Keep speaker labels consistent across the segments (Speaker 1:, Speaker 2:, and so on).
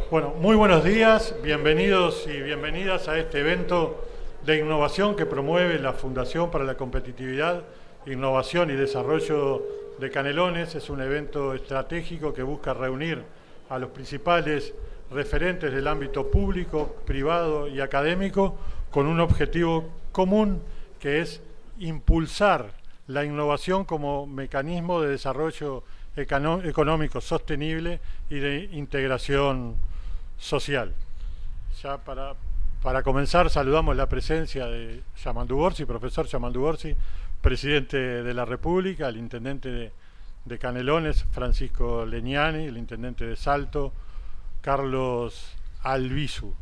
Speaker 1: Bueno, muy buenos días, bienvenidos y bienvenidas a este evento de innovación que promueve la Fundación para la Competitividad, Innovación y Desarrollo de Canelones. Es un evento estratégico que busca reunir a los principales referentes del ámbito público, privado y académico con un objetivo común que es impulsar la innovación como mecanismo de desarrollo económico sostenible y de integración social. Ya para comenzar saludamos la presencia de Yamandu Gorsi, profesor Yamandu Gorsi, presidente de la República, el intendente de Canelones, Francisco Leñani, el intendente de Salto, Carlos Albizu.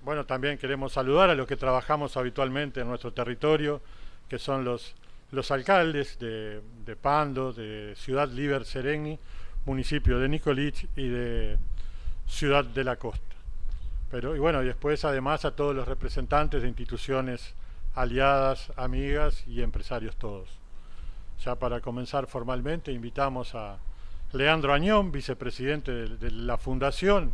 Speaker 1: Bueno, también queremos saludar a los que trabajamos habitualmente en nuestro territorio, que son los alcaldes de Pando, de Ciudad Líber Seregni, municipio de Nicolich y de Ciudad de la Costa. Y bueno, y después además a todos los representantes de instituciones aliadas, amigas y empresarios todos. Ya para comenzar formalmente invitamos a Leandro Añón, vicepresidente de la Fundación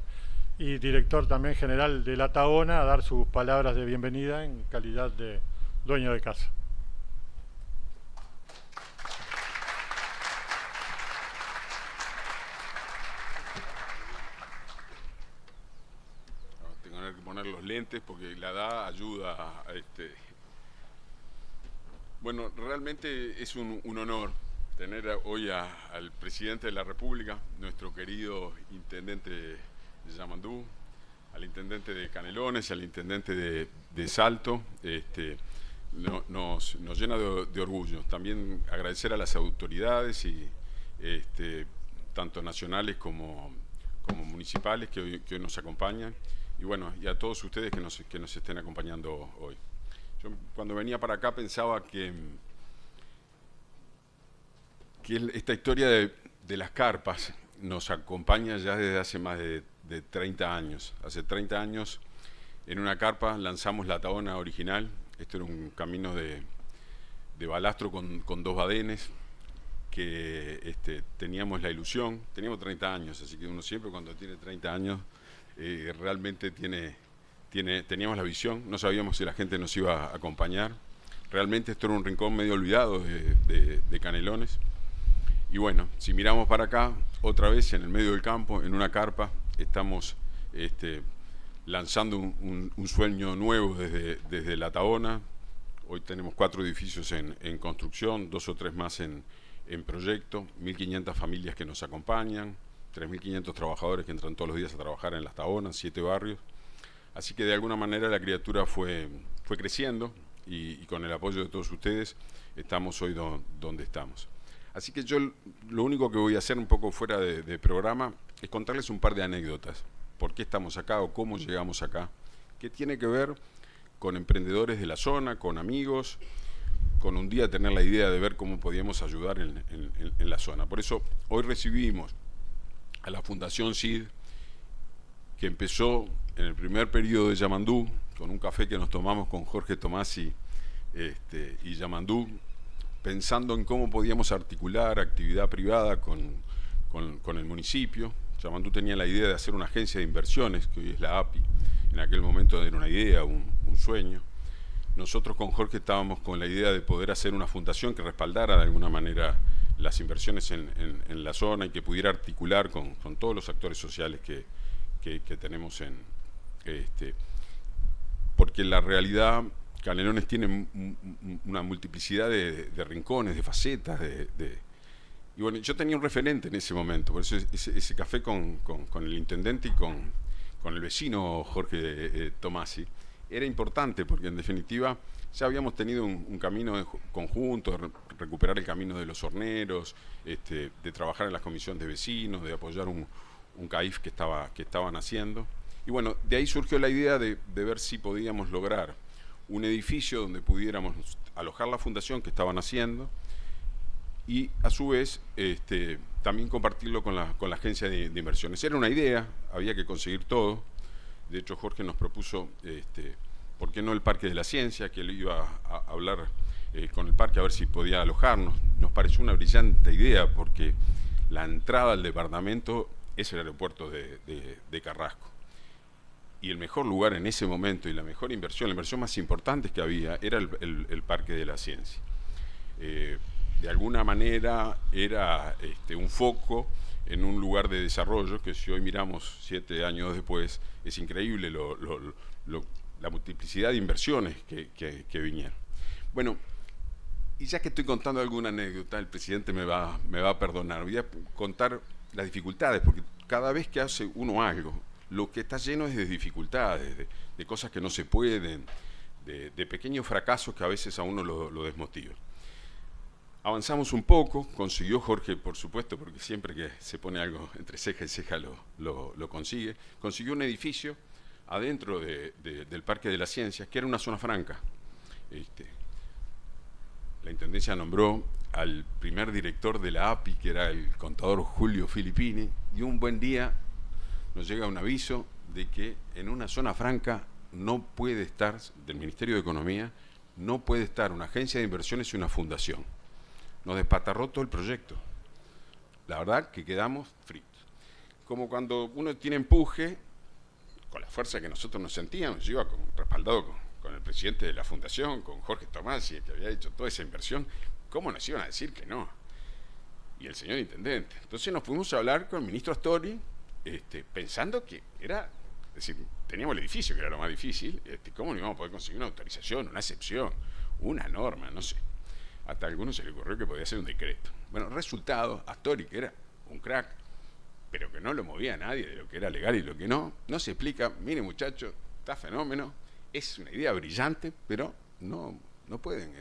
Speaker 1: y director también general de la Tahona, a dar sus palabras de bienvenida en calidad de dueño de casa.
Speaker 2: Tengo que poner los lentes porque la edad ayuda a Bueno, realmente es un honor tener hoy al presidente de la República, nuestro querido intendente Yamandu, al intendente de Canelones, al intendente de Salto. Nos llena de orgullo. También agradecer a las autoridades y tanto nacionales como municipales que hoy nos acompañan, y bueno, y a todos ustedes que nos estén acompañando hoy. Yo cuando venía para acá pensaba que esta historia de las carpas nos acompaña ya desde hace más de 30 años. Hace 30 años en una carpa lanzamos la Tahona original. Este era un camino de balastro con 2 badenes que teníamos la ilusión. Teníamos 30 años, así que uno siempre cuando tiene 30 años realmente teníamos la visión. No sabíamos si la gente nos iba a acompañar. Realmente esto era un rincón medio olvidado de Canelones. Y bueno, si miramos para acá, otra vez en el medio del campo, en una carpa, estamos lanzando un sueño nuevo desde la Tahona. Hoy tenemos 4 edificios en construcción, 2 o 3 más en proyecto, 1.500 familias que nos acompañan, 3.500 trabajadores que entran todos los días a trabajar en las Tahonas, 7 barrios. Así que de alguna manera la criatura fue creciendo y con el apoyo de todos ustedes estamos hoy donde estamos. Así que yo lo único que voy a hacer un poco fuera de programa es contarles un par de anécdotas. ¿Por qué estamos acá o cómo llegamos acá? Que tiene que ver con emprendedores de la zona, con amigos, con un día tener la idea de ver cómo podíamos ayudar en la zona. Por eso hoy recibimos a la Fundación CID, que empezó en el primer periodo de Yamandu, con un café que nos tomamos con Jorge Tomasi y Yamandu, pensando en cómo podíamos articular actividad privada con el municipio. Yamandu tenía la idea de hacer una agencia de inversiones, que hoy es la API. En aquel momento era una idea, un sueño. Nosotros con Jorge estábamos con la idea de poder hacer una fundación que respaldara de alguna manera las inversiones en la zona y que pudiera articular con todos los actores sociales que tenemos porque la realidad, Canelones tiene una multiplicidad de rincones, de facetas, y bueno, yo tenía un referente en ese momento. Por eso ese café con el intendente y con el vecino Jorge Tomasi era importante, porque en definitiva ya habíamos tenido un camino conjunto, de recuperar el camino de los horneros, de trabajar en las comisiones de vecinos, de apoyar un CAIF que estaban haciendo. Y bueno, de ahí surgió la idea de ver si podíamos lograr un edificio donde pudiéramos alojar la fundación que estaban haciendo y a su vez también compartirlo con la agencia de inversiones. Era una idea, había que conseguir todo. De hecho, Jorge nos propuso, ¿por qué no el Parque de la Ciencia? Que él iba a hablar con el parque a ver si podía alojarnos. Nos pareció una brillante idea porque la entrada al departamento es el aeropuerto de Carrasco. Y el mejor lugar en ese momento y la mejor inversión, la inversión más importante que había, era el Parque de la Ciencia. De alguna manera era un foco en un lugar de desarrollo que, si hoy miramos 7 años después, es increíble la multiplicidad de inversiones que vinieron. Bueno, y ya que estoy contando alguna anécdota, el presidente me va a perdonar. Voy a contar las dificultades, porque cada vez que hace uno algo, lo que está lleno es de dificultades, de cosas que no se pueden, de pequeños fracasos que a veces a uno lo desmotivan. Avanzamos un poco, consiguió Jorge, por supuesto, porque siempre que se pone algo entre ceja y ceja lo consigue. Consiguió un edificio adentro del Parque de las Ciencias, que era una zona franca. La Intendencia nombró al primer director de la API, que era el contador Julio Filippini, y un buen día nos llega un aviso de que en una zona franca no puede estar, del Ministerio de Economía, no puede estar una agencia de inversiones y una fundación. Nos despatarró todo el proyecto. La verdad que quedamos fritos. Como cuando uno tiene empuje, con la fuerza que nosotros nos sentíamos, yo iba respaldado con el presidente de la fundación, con Jorge Tomasi, que había hecho toda esa inversión, ¿cómo nos iban a decir que no? Y el señor intendente. Entonces nos fuimos a hablar con el ministro Astori, pensando que era, es decir, teníamos el edificio, que era lo más difícil, ¿cómo no íbamos a poder conseguir una autorización, una excepción, una norma, no sé? Hasta a algunos se le ocurrió que podía ser un decreto. Bueno, resultado, Astori, que era un crack, pero que no lo movía a nadie de lo que era legal y lo que no se explica. Mire, muchacho, está fenómeno, es una idea brillante, pero no pueden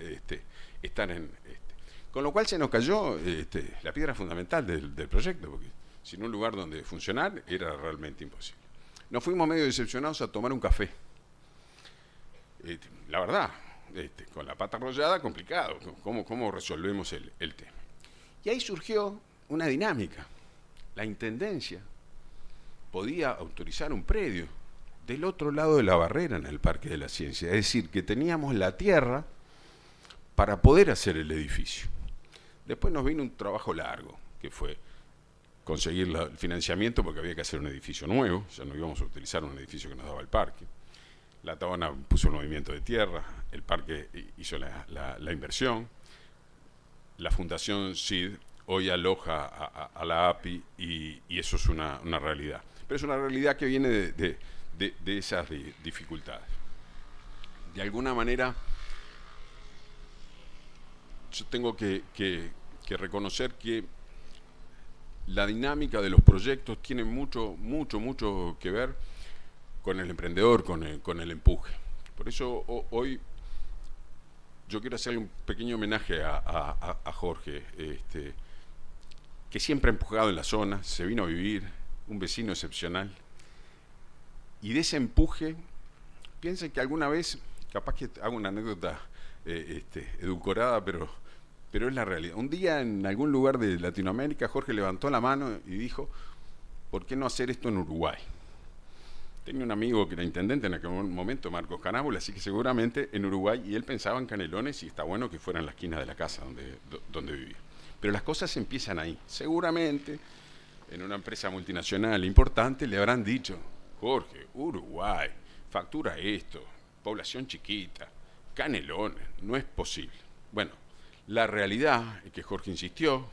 Speaker 2: estar en... Con lo cual se nos cayó la piedra fundamental del proyecto, porque sin un lugar donde funcionar era realmente imposible. Nos fuimos medio decepcionados a tomar un café. La verdad, con la pata arrollada, complicado. ¿Cómo resolvemos el tema? Y ahí surgió una dinámica. La Intendencia podía autorizar un predio del otro lado de la barrera en el Parque de la Ciencia. Es decir, que teníamos la tierra para poder hacer el edificio. Después nos vino un trabajo largo, que fue conseguir el financiamiento, porque había que hacer un edificio nuevo. Ya no íbamos a utilizar un edificio que nos daba el parque. La Tabana puso el movimiento de tierra, el parque hizo la inversión, la Fundación CID hoy aloja a la API y eso es una realidad. Pero es una realidad que viene de esas dificultades. De alguna manera, yo tengo que reconocer que la dinámica de los proyectos tiene mucho que ver con el emprendedor, con el empuje. Por eso hoy yo quiero hacerle un pequeño homenaje a Jorge, que siempre ha empujado en la zona, se vino a vivir, un vecino excepcional. Y de ese empuje, piensen que alguna vez, capaz que hago una anécdota edulcorada, pero es la realidad. Un día en algún lugar de Latinoamérica, Jorge levantó la mano y dijo, ¿por qué no hacer esto en Uruguay? Tenía un amigo que era intendente en aquel momento, Marcos Canábula, así que seguramente en Uruguay, y él pensaba en Canelones y está bueno que fuera en la esquina de la casa donde vivía. Pero las cosas empiezan ahí. Seguramente en una empresa multinacional importante le habrán dicho, Jorge, Uruguay, factura esto, población chiquita, Canelones, no es posible. Bueno, la realidad es que Jorge insistió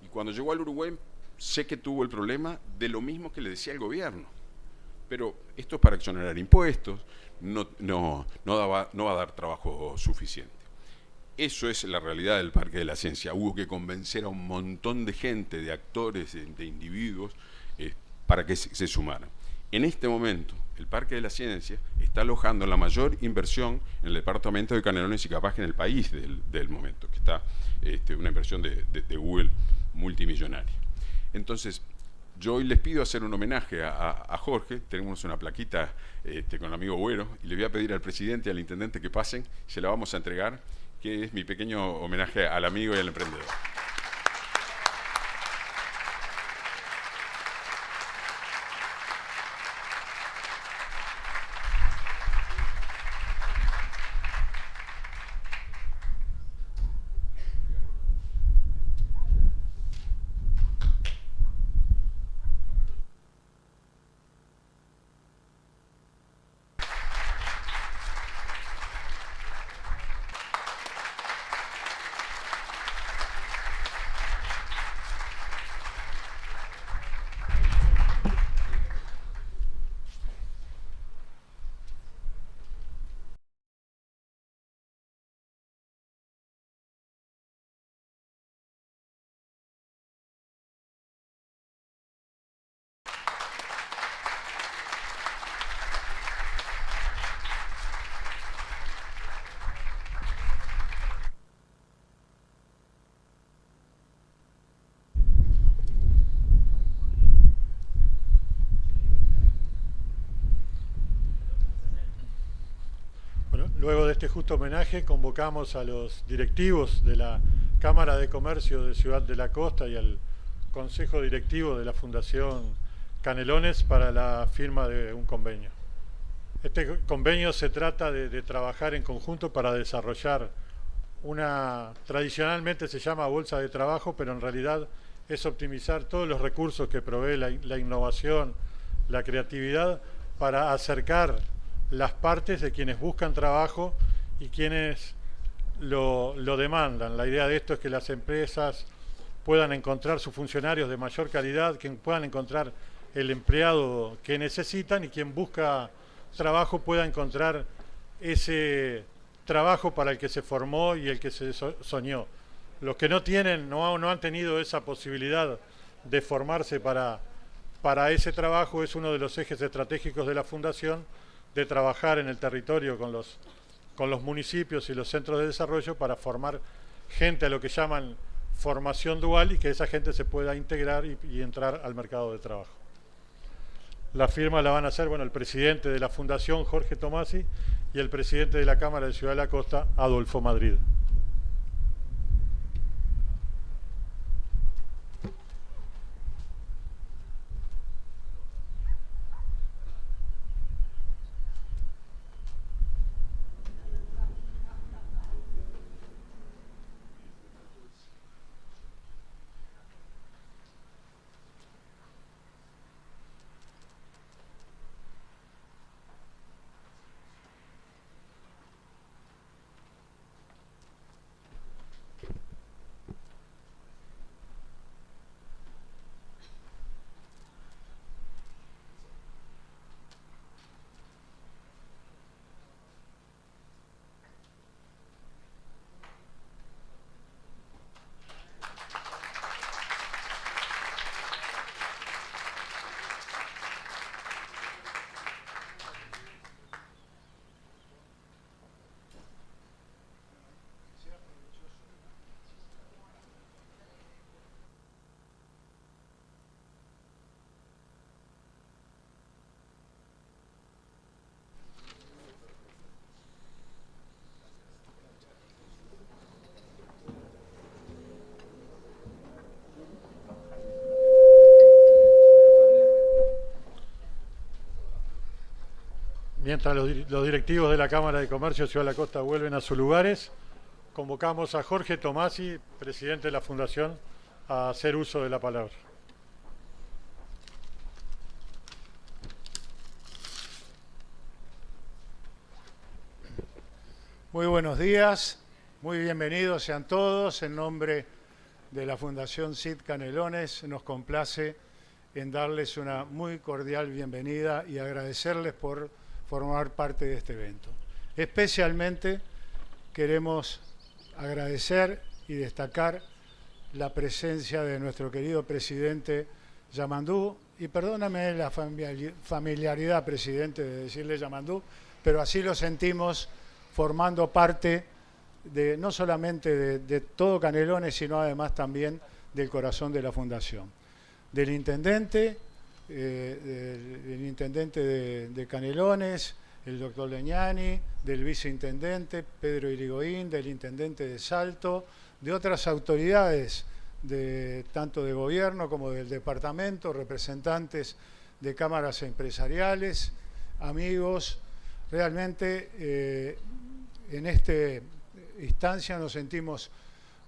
Speaker 2: y cuando llegó al Uruguay sé que tuvo el problema de lo mismo que le decía el gobierno. Pero esto es para exonerar impuestos, no va a dar trabajo suficiente. Eso es la realidad del Parque de la Ciencia. Hubo que convencer a un montón de gente, de actores, de individuos, para que se sumaran. En este momento, el Parque de la Ciencia está alojando la mayor inversión en el departamento de Canelones y capaz que en el país del momento, que está una inversión de Google multimillonaria. Entonces, yo hoy les pido hacer un homenaje a Jorge. Tenemos una plaquita con el amigo Güero y le voy a pedir al presidente y al intendente que pasen, se la vamos a entregar, que es mi pequeño homenaje al amigo y al emprendedor.
Speaker 1: Luego de este justo homenaje, convocamos a los directivos de la Cámara de Comercio de Ciudad de la Costa y al Consejo Directivo de la Fundación Canelones para la firma de un convenio. Este convenio se trata de trabajar en conjunto para desarrollar tradicionalmente se llama bolsa de trabajo, pero en realidad es optimizar todos los recursos que provee la innovación, la creatividad, para acercar las partes de quienes buscan trabajo y quienes lo demandan. La idea de esto es que las empresas puedan encontrar sus funcionarios de mayor calidad, que puedan encontrar el empleado que necesitan, y quien busca trabajo pueda encontrar ese trabajo para el que se formó y el que se soñó. Los que no tienen, no han tenido esa posibilidad de formarse para ese trabajo, es uno de los ejes estratégicos de la Fundación, de trabajar en el territorio con los municipios y los centros de desarrollo para formar gente a lo que llaman formación dual, y que esa gente se pueda integrar y entrar al mercado de trabajo. La firma la van a hacer, el presidente de la Fundación, Jorge Tomasi, y el presidente de la Cámara de Ciudad de la Costa, Adolfo Madrid. Mientras los directivos de la Cámara de Comercio de Ciudad de la Costa vuelven a sus lugares, convocamos a Jorge Tomasi, presidente de la Fundación, a hacer uso de la palabra.
Speaker 3: Muy buenos días, muy bienvenidos sean todos. En nombre de la Fundación CID Canelones, nos complace en darles una muy cordial bienvenida y agradecerles por formar parte de este evento. Especialmente queremos agradecer y destacar la presencia de nuestro querido presidente Yamandú, y perdóname la familiaridad, presidente, de decirle Yamandú, pero así lo sentimos formando parte de no solamente de todo Canelones, sino además también del corazón de la Fundación. Del intendente de Canelones, el doctor Leñani, del viceintendente Pedro Irigoyen, del intendente de Salto, de otras autoridades tanto de gobierno como del departamento, representantes de cámaras empresariales, amigos. Realmente en esta instancia nos sentimos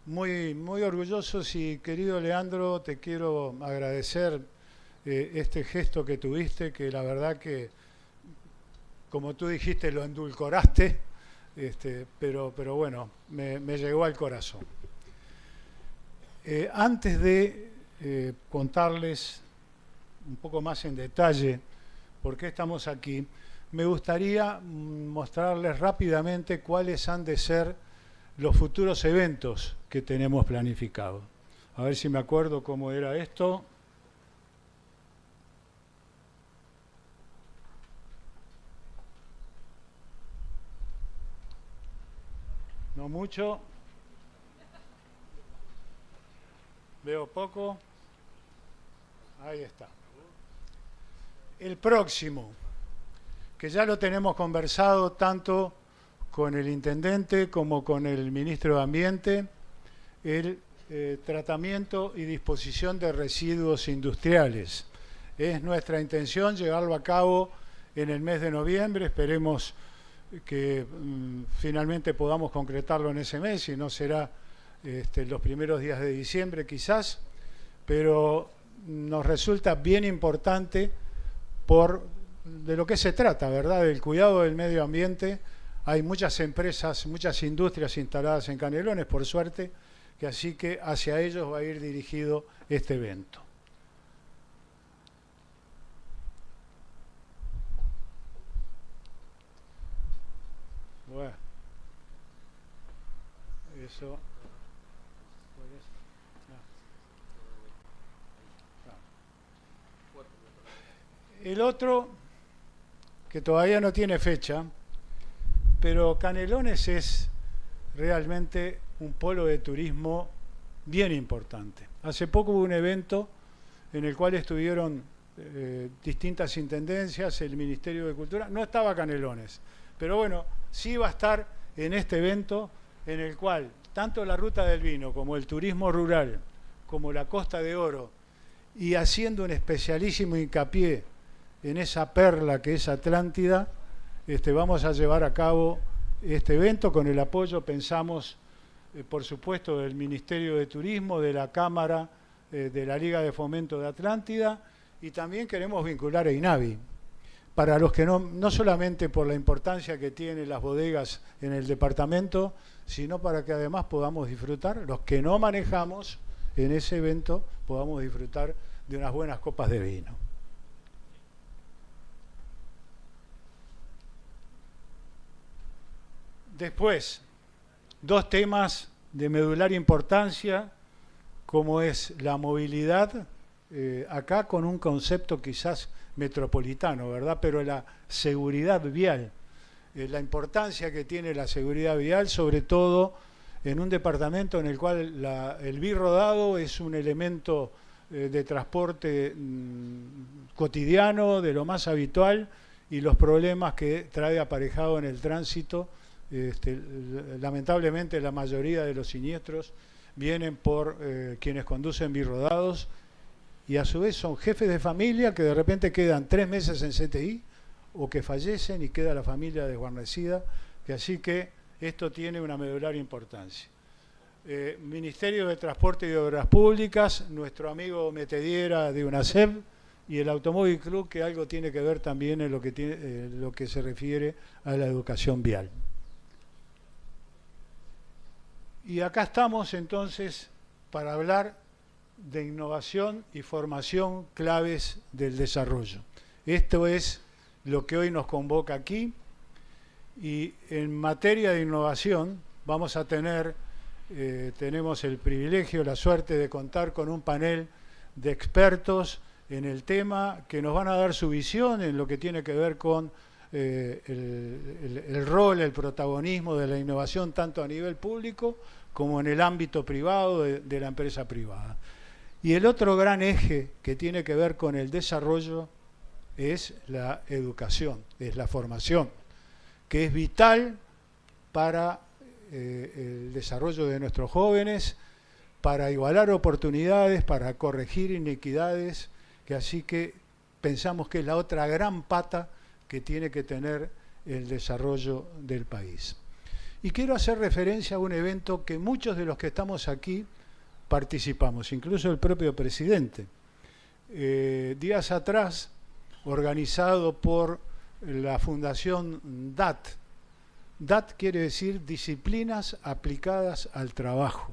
Speaker 3: muy, muy orgullosos, y querido Leandro, te quiero agradecer este gesto que tuviste, que la verdad que, como tú dijiste, lo endulcoraste, pero bueno, me llegó al corazón. Antes de contarles un poco más en detalle por qué estamos aquí, me gustaría mostrarles rápidamente cuáles han de ser los futuros eventos que tenemos planificados. A ver si me acuerdo cómo era esto. No mucho. Veo poco. Ahí está. El próximo, que ya lo tenemos conversado tanto con el intendente como con el ministro de Ambiente el tratamiento y disposición de residuos industriales. Es nuestra intención llevarlo a cabo en el mes de noviembre. Esperemos que finalmente podamos concretarlo en ese mes, y no será los primeros días de diciembre quizás, pero nos resulta bien importante de lo que se trata, ¿verdad? Del cuidado del medio ambiente. Hay muchas empresas, muchas industrias instaladas en Canelones, por suerte, que así que hacia ellos va a ir dirigido este evento. Bueno, eso. El otro, que todavía no tiene fecha, pero Canelones es realmente un polo de turismo bien importante. Hace poco hubo un evento en el cual estuvieron distintas intendencias, el Ministerio de Cultura. No estaba Canelones, pero bueno, sí va a estar en este evento en el cual tanto la Ruta del Vino como el turismo rural, como la Costa de Oro, y haciendo un especialísimo hincapié en esa perla que es Atlántida, vamos a llevar a cabo este evento con el apoyo, pensamos, por supuesto, del Ministerio de Turismo, de la Cámara, de la Liga de Fomento de Atlántida, y también queremos vincular a INAVI, para los que no solamente por la importancia que tienen las bodegas en el departamento, sino para que además podamos disfrutar, los que no manejamos en ese evento, podamos disfrutar de unas buenas copas de vino. Después, dos temas de medular importancia, como es la movilidad, acá con un concepto quizás metropolitano, ¿verdad? Pero la seguridad vial, la importancia que tiene la seguridad vial, sobre todo en un departamento en el cual el birrodado es un elemento de transporte cotidiano, de lo más habitual, y los problemas que trae aparejado en el tránsito. Lamentablemente la mayoría de los siniestros vienen por quienes conducen birrodados, y a su vez son jefes de familia que de repente quedan 3 meses en CTI o que fallecen y queda la familia desguarnecida, que así que esto tiene una medular importancia. Ministerio de Transporte y de Obras Públicas, nuestro amigo Metediera de UNACEP y el Automóvil Club, que algo tiene que ver también en lo que se refiere a la educación vial. Y acá estamos entonces para hablar de innovación y formación claves del desarrollo. Esto es lo que hoy nos convoca aquí, y en materia de innovación vamos a tenemos el privilegio, la suerte de contar con un panel de expertos en el tema que nos van a dar su visión en lo que tiene que ver con el rol, el protagonismo de la innovación tanto a nivel público como en el ámbito privado de la empresa privada. Y el otro gran eje que tiene que ver con el desarrollo es la educación, es la formación, que es vital para el desarrollo de nuestros jóvenes, para igualar oportunidades, para corregir inequidades, que así que pensamos que es la otra gran pata que tiene que tener el desarrollo del país. Y quiero hacer referencia a un evento que muchos de los que estamos aquí participamos, incluso el propio presidente. Días atrás, organizado por la Fundación DAT. DAT quiere decir Disciplinas Aplicadas al Trabajo,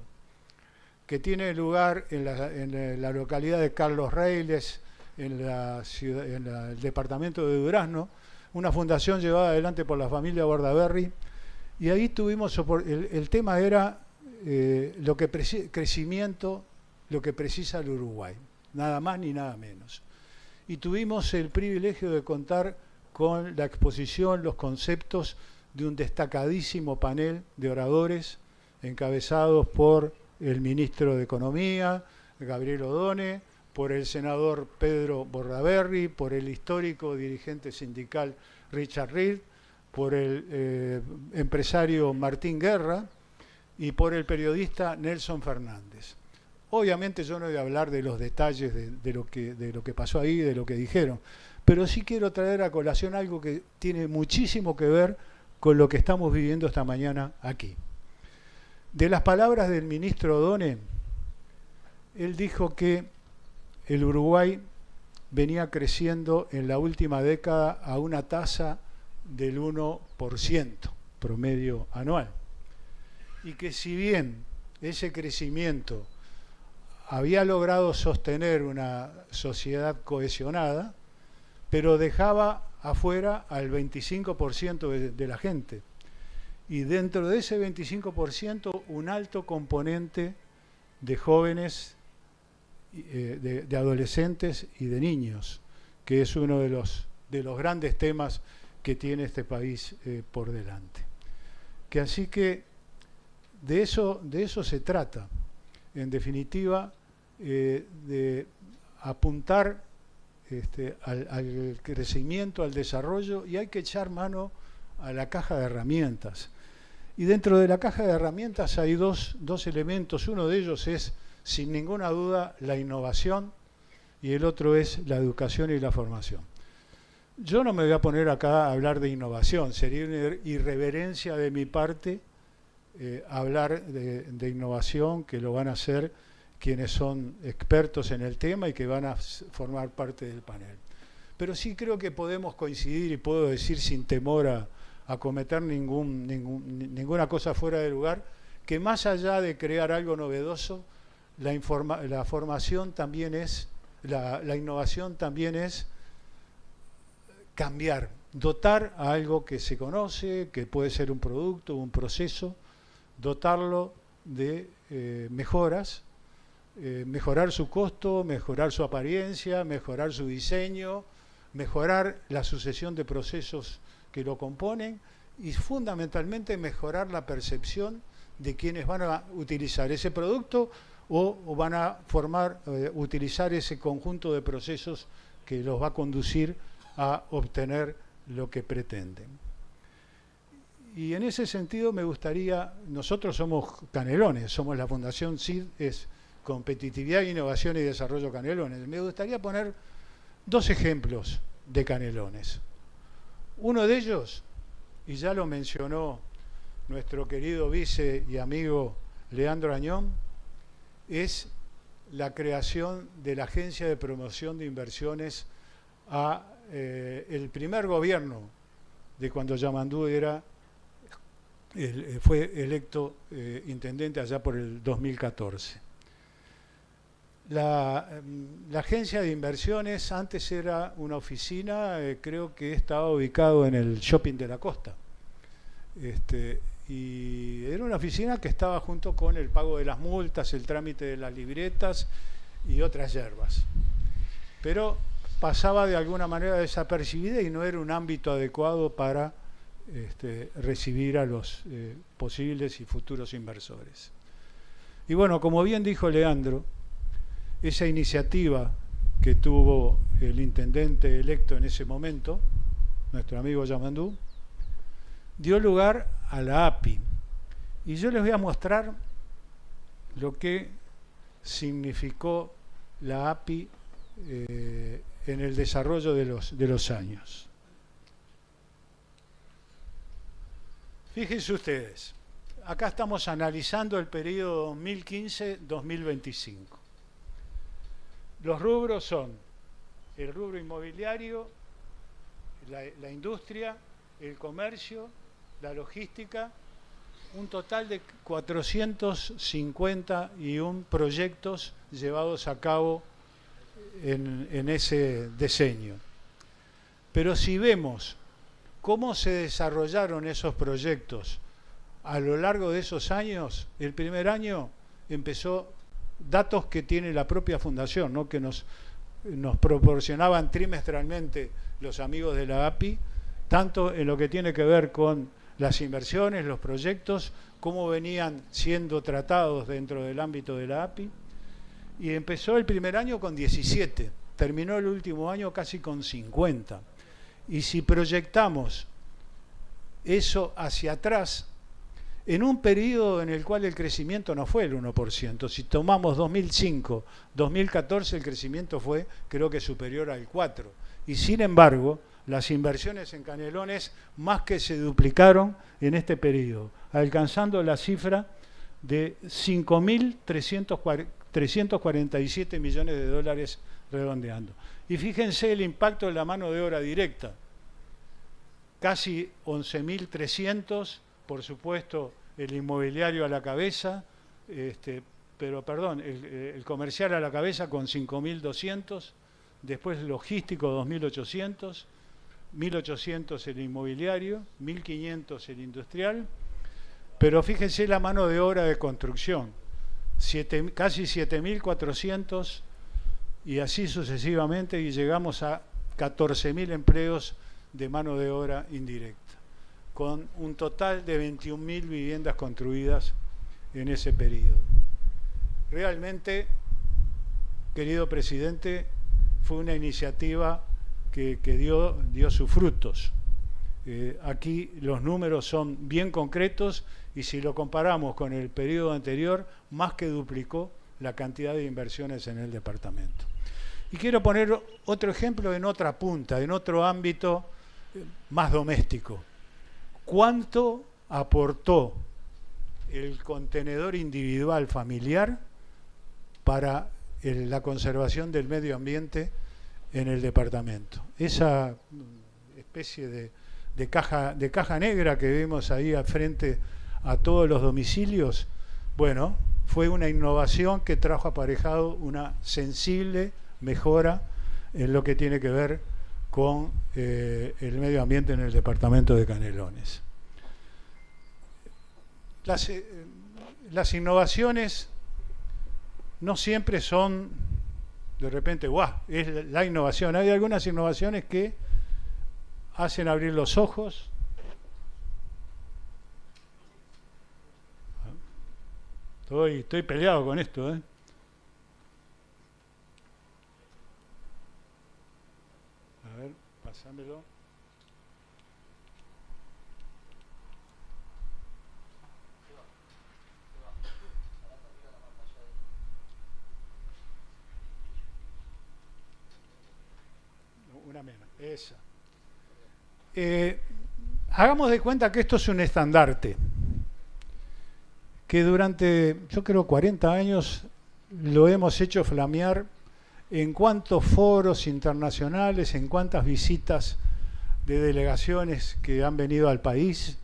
Speaker 3: que tiene lugar en la localidad de Carlos Reiles, en el departamento de Durazno, una fundación llevada adelante por la familia Bordaberry, y ahí tuvimos, el tema era crecimiento, lo que precisa el Uruguay, nada más ni nada menos. Y tuvimos el privilegio de contar con la exposición, los conceptos de un destacadísimo panel de oradores encabezados por el ministro de Economía, Gabriel Odone, por el senador Pedro Bordaberry, por el histórico dirigente sindical Richard Reed, por el empresario Martín Guerra y por el periodista Nelson Fernández. Obviamente yo no voy a hablar de los detalles de lo que pasó ahí, de lo que dijeron, pero sí quiero traer a colación algo que tiene muchísimo que ver con lo que estamos viviendo esta mañana aquí. De las palabras del ministro Odone, él dijo que el Uruguay venía creciendo en la última década a una tasa del 1% promedio anual. Y que si bien ese crecimiento había logrado sostener una sociedad cohesionada, pero dejaba afuera al 25% de la gente. Y dentro de ese 25% un alto componente de jóvenes, de adolescentes y de niños, que es uno de los grandes temas que tiene este país por delante. Que así que de eso se trata, en definitiva, de apuntar al crecimiento, al desarrollo, y hay que echar mano a la caja de herramientas. Y dentro de la caja de herramientas hay dos elementos. Uno de ellos es, sin ninguna duda, la innovación, y el otro es la educación y la formación. Yo no me voy a poner acá a hablar de innovación, sería una irreverencia de mi parte hablar de innovación, que lo van a hacer quienes son expertos en el tema y que van a formar parte del panel. Pero sí creo que podemos coincidir, y puedo decir sin temor a cometer ninguna cosa fuera de lugar, que más allá de crear algo novedoso, la formación también es, la innovación también es cambiar, dotar a algo que se conoce, que puede ser un producto, un proceso, dotarlo de mejoras, mejorar su costo, mejorar su apariencia, mejorar su diseño, mejorar la sucesión de procesos que lo componen y fundamentalmente mejorar la percepción de quienes van a utilizar ese producto o van a utilizar ese conjunto de procesos que los va a conducir a obtener lo que pretenden. Y en ese sentido me gustaría, nosotros somos Canelones, somos la Fundación CID, es Competitividad, Innovación y Desarrollo Canelones. Me gustaría poner dos ejemplos de Canelones. Uno de ellos, y ya lo mencionó nuestro querido vice y amigo Leandro Añón, es la creación de la Agencia de Promoción de Inversiones el primer gobierno de cuando Yamandú fue electo intendente allá por el 2014. La agencia de inversiones antes era una oficina, creo que estaba ubicado en el Shopping de la Costa. Y era una oficina que estaba junto con el pago de las multas, el trámite de las libretas y otras yerbas. Pero pasaba de alguna manera desapercibida y no era un ámbito adecuado para recibir a los posibles y futuros inversores. Y bueno, como bien dijo Leandro, esa iniciativa que tuvo el intendente electo en ese momento, nuestro amigo Yamandú, dio lugar a la API. Y yo les voy a mostrar lo que significó la API en el desarrollo de los años. Fíjense ustedes, acá estamos analizando el periodo 2015-2025. Los rubros son el rubro inmobiliario, la industria, el comercio, la logística, un total de 451 proyectos llevados a cabo en ese diseño. Pero si vemos cómo se desarrollaron esos proyectos a lo largo de esos años, el primer año empezó datos que tiene la propia fundación, ¿no? Que nos proporcionaban trimestralmente los amigos de la API, tanto en lo que tiene que ver con las inversiones, los proyectos, cómo venían siendo tratados dentro del ámbito de la API. Y empezó el primer año con 17, terminó el último año casi con 50. Y si proyectamos eso hacia atrás, en un periodo en el cual el crecimiento no fue el 1%. Si tomamos 2005, 2014, el crecimiento fue, creo que superior al 4%. Y sin embargo, las inversiones en Canelones más que se duplicaron en este periodo, alcanzando la cifra de 5.347 millones de dólares redondeando. Y fíjense el impacto de la mano de obra directa. Casi 11.300, por supuesto, el inmobiliario a la cabeza, pero perdón, el comercial a la cabeza con 5.200, después logístico 2.800, 1.800 el inmobiliario, 1.500 el industrial, pero fíjense la mano de obra de construcción, casi 7.400 y así sucesivamente, y llegamos a 14.000 empleos de mano de obra indirecta, con un total de 21.000 viviendas construidas en ese periodo. Realmente, querido presidente, fue una iniciativa que dio sus frutos. Aquí los números son bien concretos y si lo comparamos con el periodo anterior, más que duplicó la cantidad de inversiones en el departamento. Y quiero poner otro ejemplo en otra punta, en otro ámbito más doméstico. ¿Cuánto aportó el contenedor individual familiar para la conservación del medio ambiente en el departamento? Esa especie de caja negra que vemos ahí al frente a todos los domicilios, bueno, fue una innovación que trajo aparejado una sensible mejora en lo que tiene que ver con el medio ambiente en el departamento de Canelones. Las innovaciones no siempre son de repente, ¡guau!, es la innovación. Hay algunas innovaciones que hacen abrir los ojos. Estoy peleado con esto, ¿eh? A ver, pasámelo. Una menos, esa. Hagamos de cuenta que esto es un estandarte que durante, yo creo, 40 años lo hemos hecho flamear en cuántos foros internacionales, en cuántas visitas de delegaciones que han venido al país.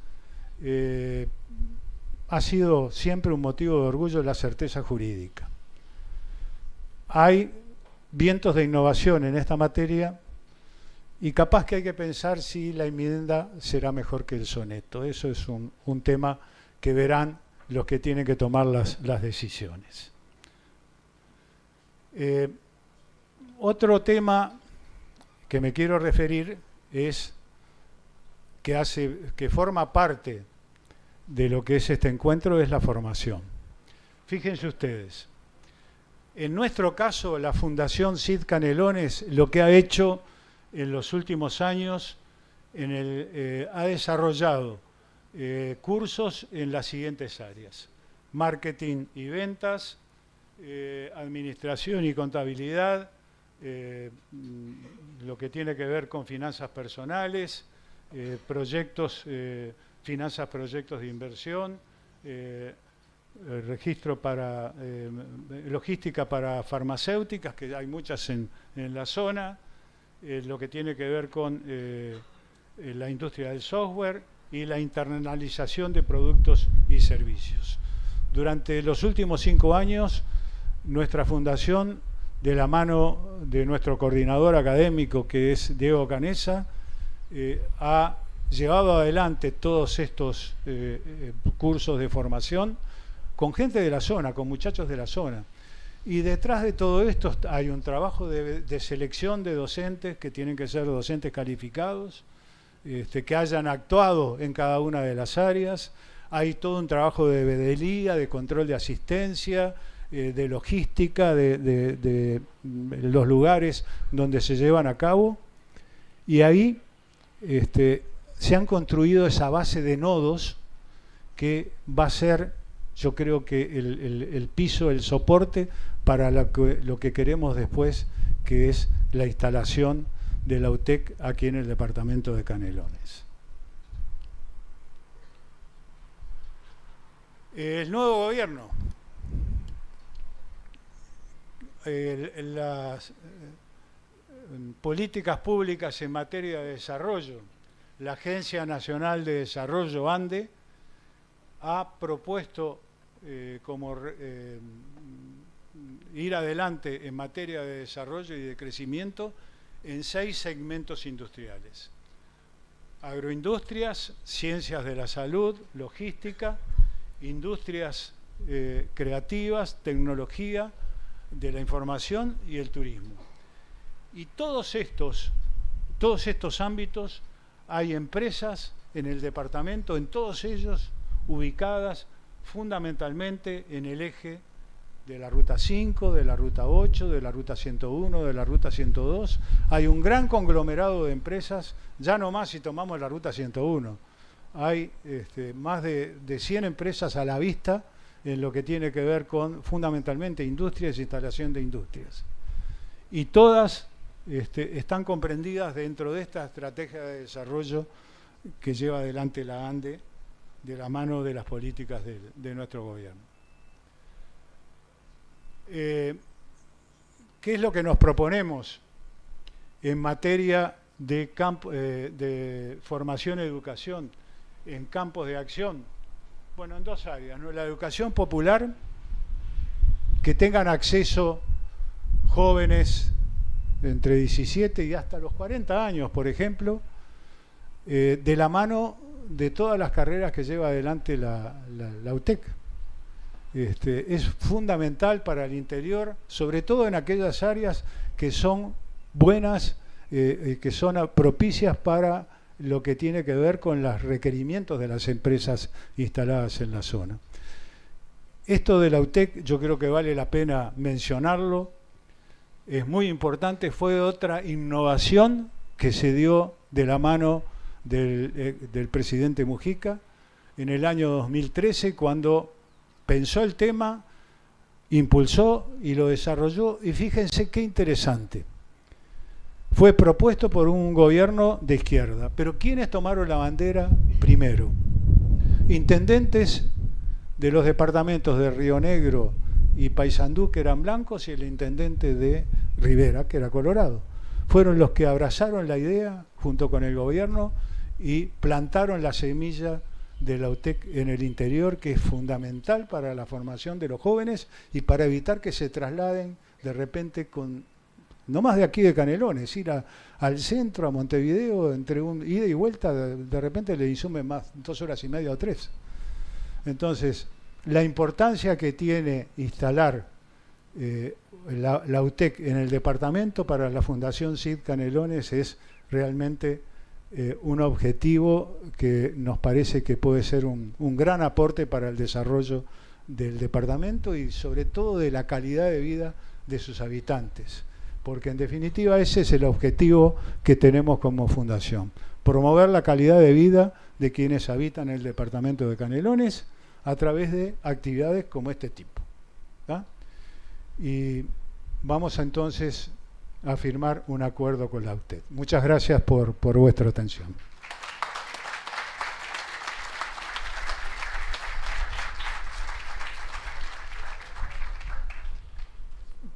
Speaker 3: Ha sido siempre un motivo de orgullo la certeza jurídica. Hay vientos de innovación en esta materia y capaz que hay que pensar si la enmienda será mejor que el soneto. Eso es un tema que verán los que tienen que tomar las decisiones. Otro tema que me quiero referir es que forma parte de lo que es este encuentro, es la formación. Fíjense ustedes, en nuestro caso la Fundación Cid Canelones lo que ha hecho en los últimos años ha desarrollado cursos en las siguientes áreas: marketing y ventas, administración y contabilidad, lo que tiene que ver con finanzas personales, finanzas, proyectos de inversión, registro para logística para farmacéuticas, que hay muchas en la zona, lo que tiene que ver con la industria del software y la internalización de productos y servicios. Durante los últimos 5 años, nuestra fundación, de la mano de nuestro coordinador académico, que es Diego Canesa, ha llevado adelante todos estos cursos de formación con gente de la zona, con muchachos de la zona. Y detrás de todo esto hay un trabajo de selección de docentes que tienen que ser docentes calificados, que hayan actuado en cada una de las áreas. Hay todo un trabajo de veeduría, de control de asistencia, de logística, de los lugares donde se llevan a cabo. Y ahí se han construido esa base de nodos que va a ser, yo creo que el piso, el soporte para lo que queremos después, que es la instalación de la UTEC aquí en el departamento de Canelones. El nuevo gobierno, las políticas públicas en materia de desarrollo, la Agencia Nacional de Desarrollo, ANDE, ha propuesto ir adelante en materia de desarrollo y de crecimiento en 6 segmentos industriales: agroindustrias, ciencias de la salud, logística, industrias creativas, tecnología de la información y el turismo. Y todos estos ámbitos hay empresas en el departamento, en todos ellos ubicadas fundamentalmente en el eje de la Ruta 5, de la Ruta 8, de la Ruta 101, de la Ruta 102. Hay un gran conglomerado de empresas, ya no más si tomamos la Ruta 101. Hay más de 100 empresas a la vista en lo que tiene que ver con fundamentalmente industrias e instalación de industrias. Y todas están comprendidas dentro de esta estrategia de desarrollo que lleva adelante la ANDE de la mano de las políticas de nuestro gobierno. ¿Qué es lo que nos proponemos en materia de formación y educación, en campos de acción? Bueno, en 2 áreas, ¿no? La educación popular, que tengan acceso jóvenes entre 17 y hasta los 40 años, por ejemplo, de la mano de todas las carreras que lleva adelante la UTEC. Es fundamental para el interior, sobre todo en aquellas áreas que son buenas, que son propicias para lo que tiene que ver con los requerimientos de las empresas instaladas en la zona. Esto de la UTEC yo creo que vale la pena mencionarlo, es muy importante, fue otra innovación que se dio de la mano del presidente Mujica en el año 2013, cuando pensó el tema, impulsó y lo desarrolló, y fíjense qué interesante. Fue propuesto por un gobierno de izquierda, pero ¿quiénes tomaron la bandera primero? Intendentes de los departamentos de Río Negro y Paysandú, que eran blancos, y el intendente de Rivera, que era colorado. Fueron los que abrazaron la idea junto con el gobierno y plantaron la semilla de la UTEC en el interior, que es fundamental para la formación de los jóvenes y para evitar que se trasladen de repente no más de aquí de Canelones, ir al centro, a Montevideo, entre un ida y vuelta, de repente le insume más 2 horas y media o 3. Entonces, la importancia que tiene instalar la UTEC en el departamento para la Fundación CID Canelones es realmente un objetivo que nos parece que puede ser un gran aporte para el desarrollo del departamento y sobre todo de la calidad de vida de sus habitantes, porque en definitiva ese es el objetivo que tenemos como fundación: promover la calidad de vida de quienes habitan el departamento de Canelones a través de actividades como este tipo. ¿Ah? Y vamos entonces a firmar un acuerdo con la UTEC. Muchas gracias por vuestra atención.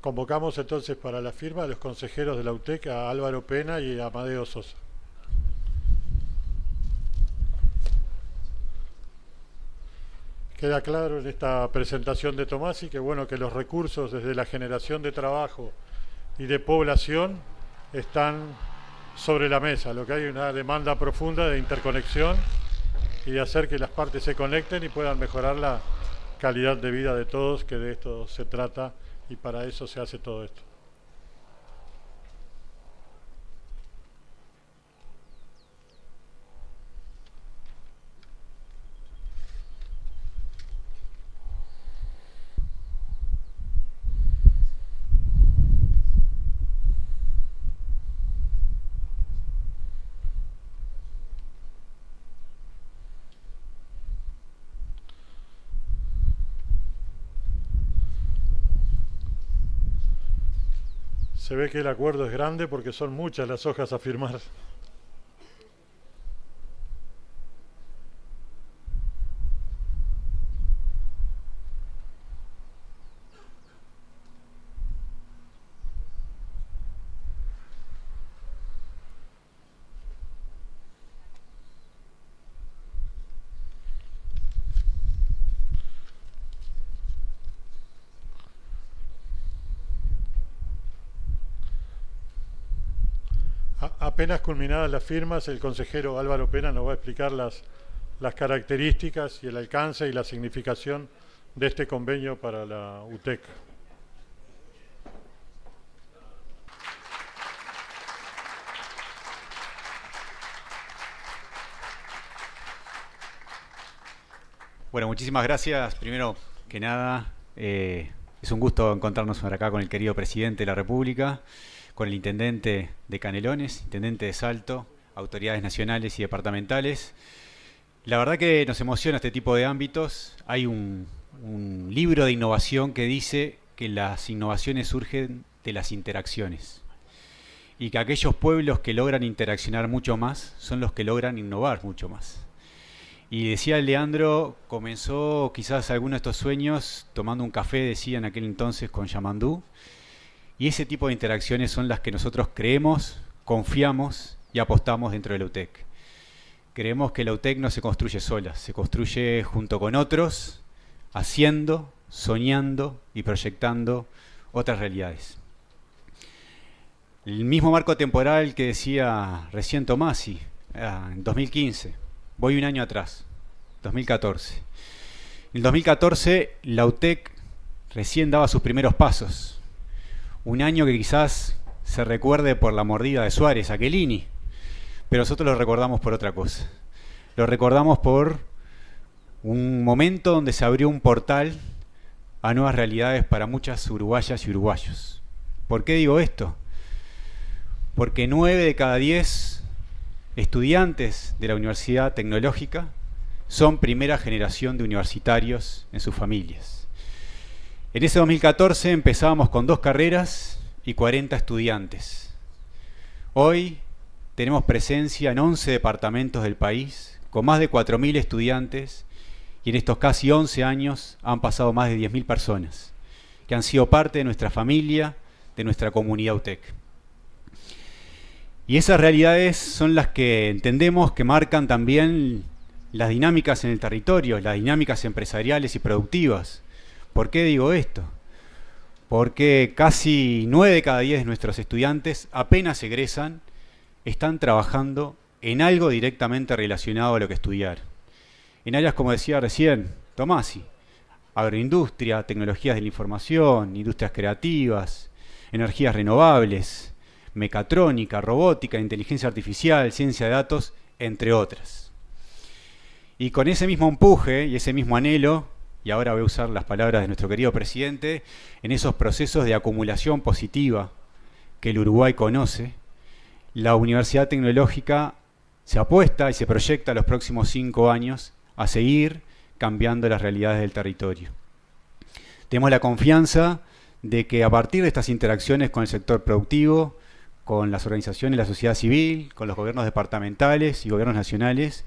Speaker 1: Convocamos entonces para la firma a los consejeros de la UTEC, a Álvaro Pena y a Amadeo Sosa. Queda claro en esta presentación de Tomasi que bueno, que los recursos desde la generación de trabajo y de población están sobre la mesa, lo que hay una demanda profunda de interconexión y de hacer que las partes se conecten y puedan mejorar la calidad de vida de todos, que de esto se trata y para eso se hace todo esto. Se ve que el acuerdo es grande porque son muchas las hojas a firmar. Apenas culminadas las firmas, el consejero Álvaro Pena nos va a explicar las características y el alcance y la significación de este convenio para la UTEC.
Speaker 4: Bueno, muchísimas gracias. Primero que nada, es un gusto encontrarnos ahora acá con el querido presidente de la República, con el intendente de Canelones, intendente de Salto, autoridades nacionales y departamentales. La verdad que nos emociona este tipo de ámbitos. Hay un libro de innovación que dice que las innovaciones surgen de las interacciones y que aquellos pueblos que logran interaccionar mucho más son los que logran innovar mucho más. Y decía Leandro, comenzó quizás alguno de estos sueños tomando un café, decía en aquel entonces, con Yamandú. Y ese tipo de interacciones son las que nosotros creemos, confiamos y apostamos dentro de la UTEC. Creemos que la UTEC no se construye sola, se construye junto con otros, haciendo, soñando y proyectando otras realidades. El mismo marco temporal que decía recién Tomasi, en 2015, voy un año atrás, 2014. En 2014 la UTEC recién daba sus primeros pasos. Un año que quizás se recuerde por la mordida de Suárez, Aquilini, pero nosotros lo recordamos por otra cosa. Lo recordamos por un momento donde se abrió un portal a nuevas realidades para muchas uruguayas y uruguayos. ¿Por qué digo esto? Porque 9 de cada 10 estudiantes de la Universidad Tecnológica son primera generación de universitarios en sus familias. En ese 2014 empezábamos con 2 carreras y 40 estudiantes. Hoy tenemos presencia en 11 departamentos del país, con más de 4.000 estudiantes, y en estos casi 11 años han pasado más de 10.000 personas, que han sido parte de nuestra familia, de nuestra comunidad UTEC. Y esas realidades son las que entendemos que marcan también las dinámicas en el territorio, las dinámicas empresariales y productivas. ¿Por qué digo esto? Porque casi 9 de cada 10 de nuestros estudiantes apenas egresan, están trabajando en algo directamente relacionado a lo que estudiaron. En áreas, como decía recién Tomasi, agroindustria, tecnologías de la información, industrias creativas, energías renovables, mecatrónica, robótica, inteligencia artificial, ciencia de datos, entre otras. Y con ese mismo empuje y ese mismo anhelo, y ahora voy a usar las palabras de nuestro querido presidente, en esos procesos de acumulación positiva que el Uruguay conoce, la Universidad Tecnológica se apuesta y se proyecta los próximos 5 años a seguir cambiando las realidades del territorio. Tenemos la confianza de que a partir de estas interacciones con el sector productivo, con las organizaciones de la sociedad civil, con los gobiernos departamentales y gobiernos nacionales,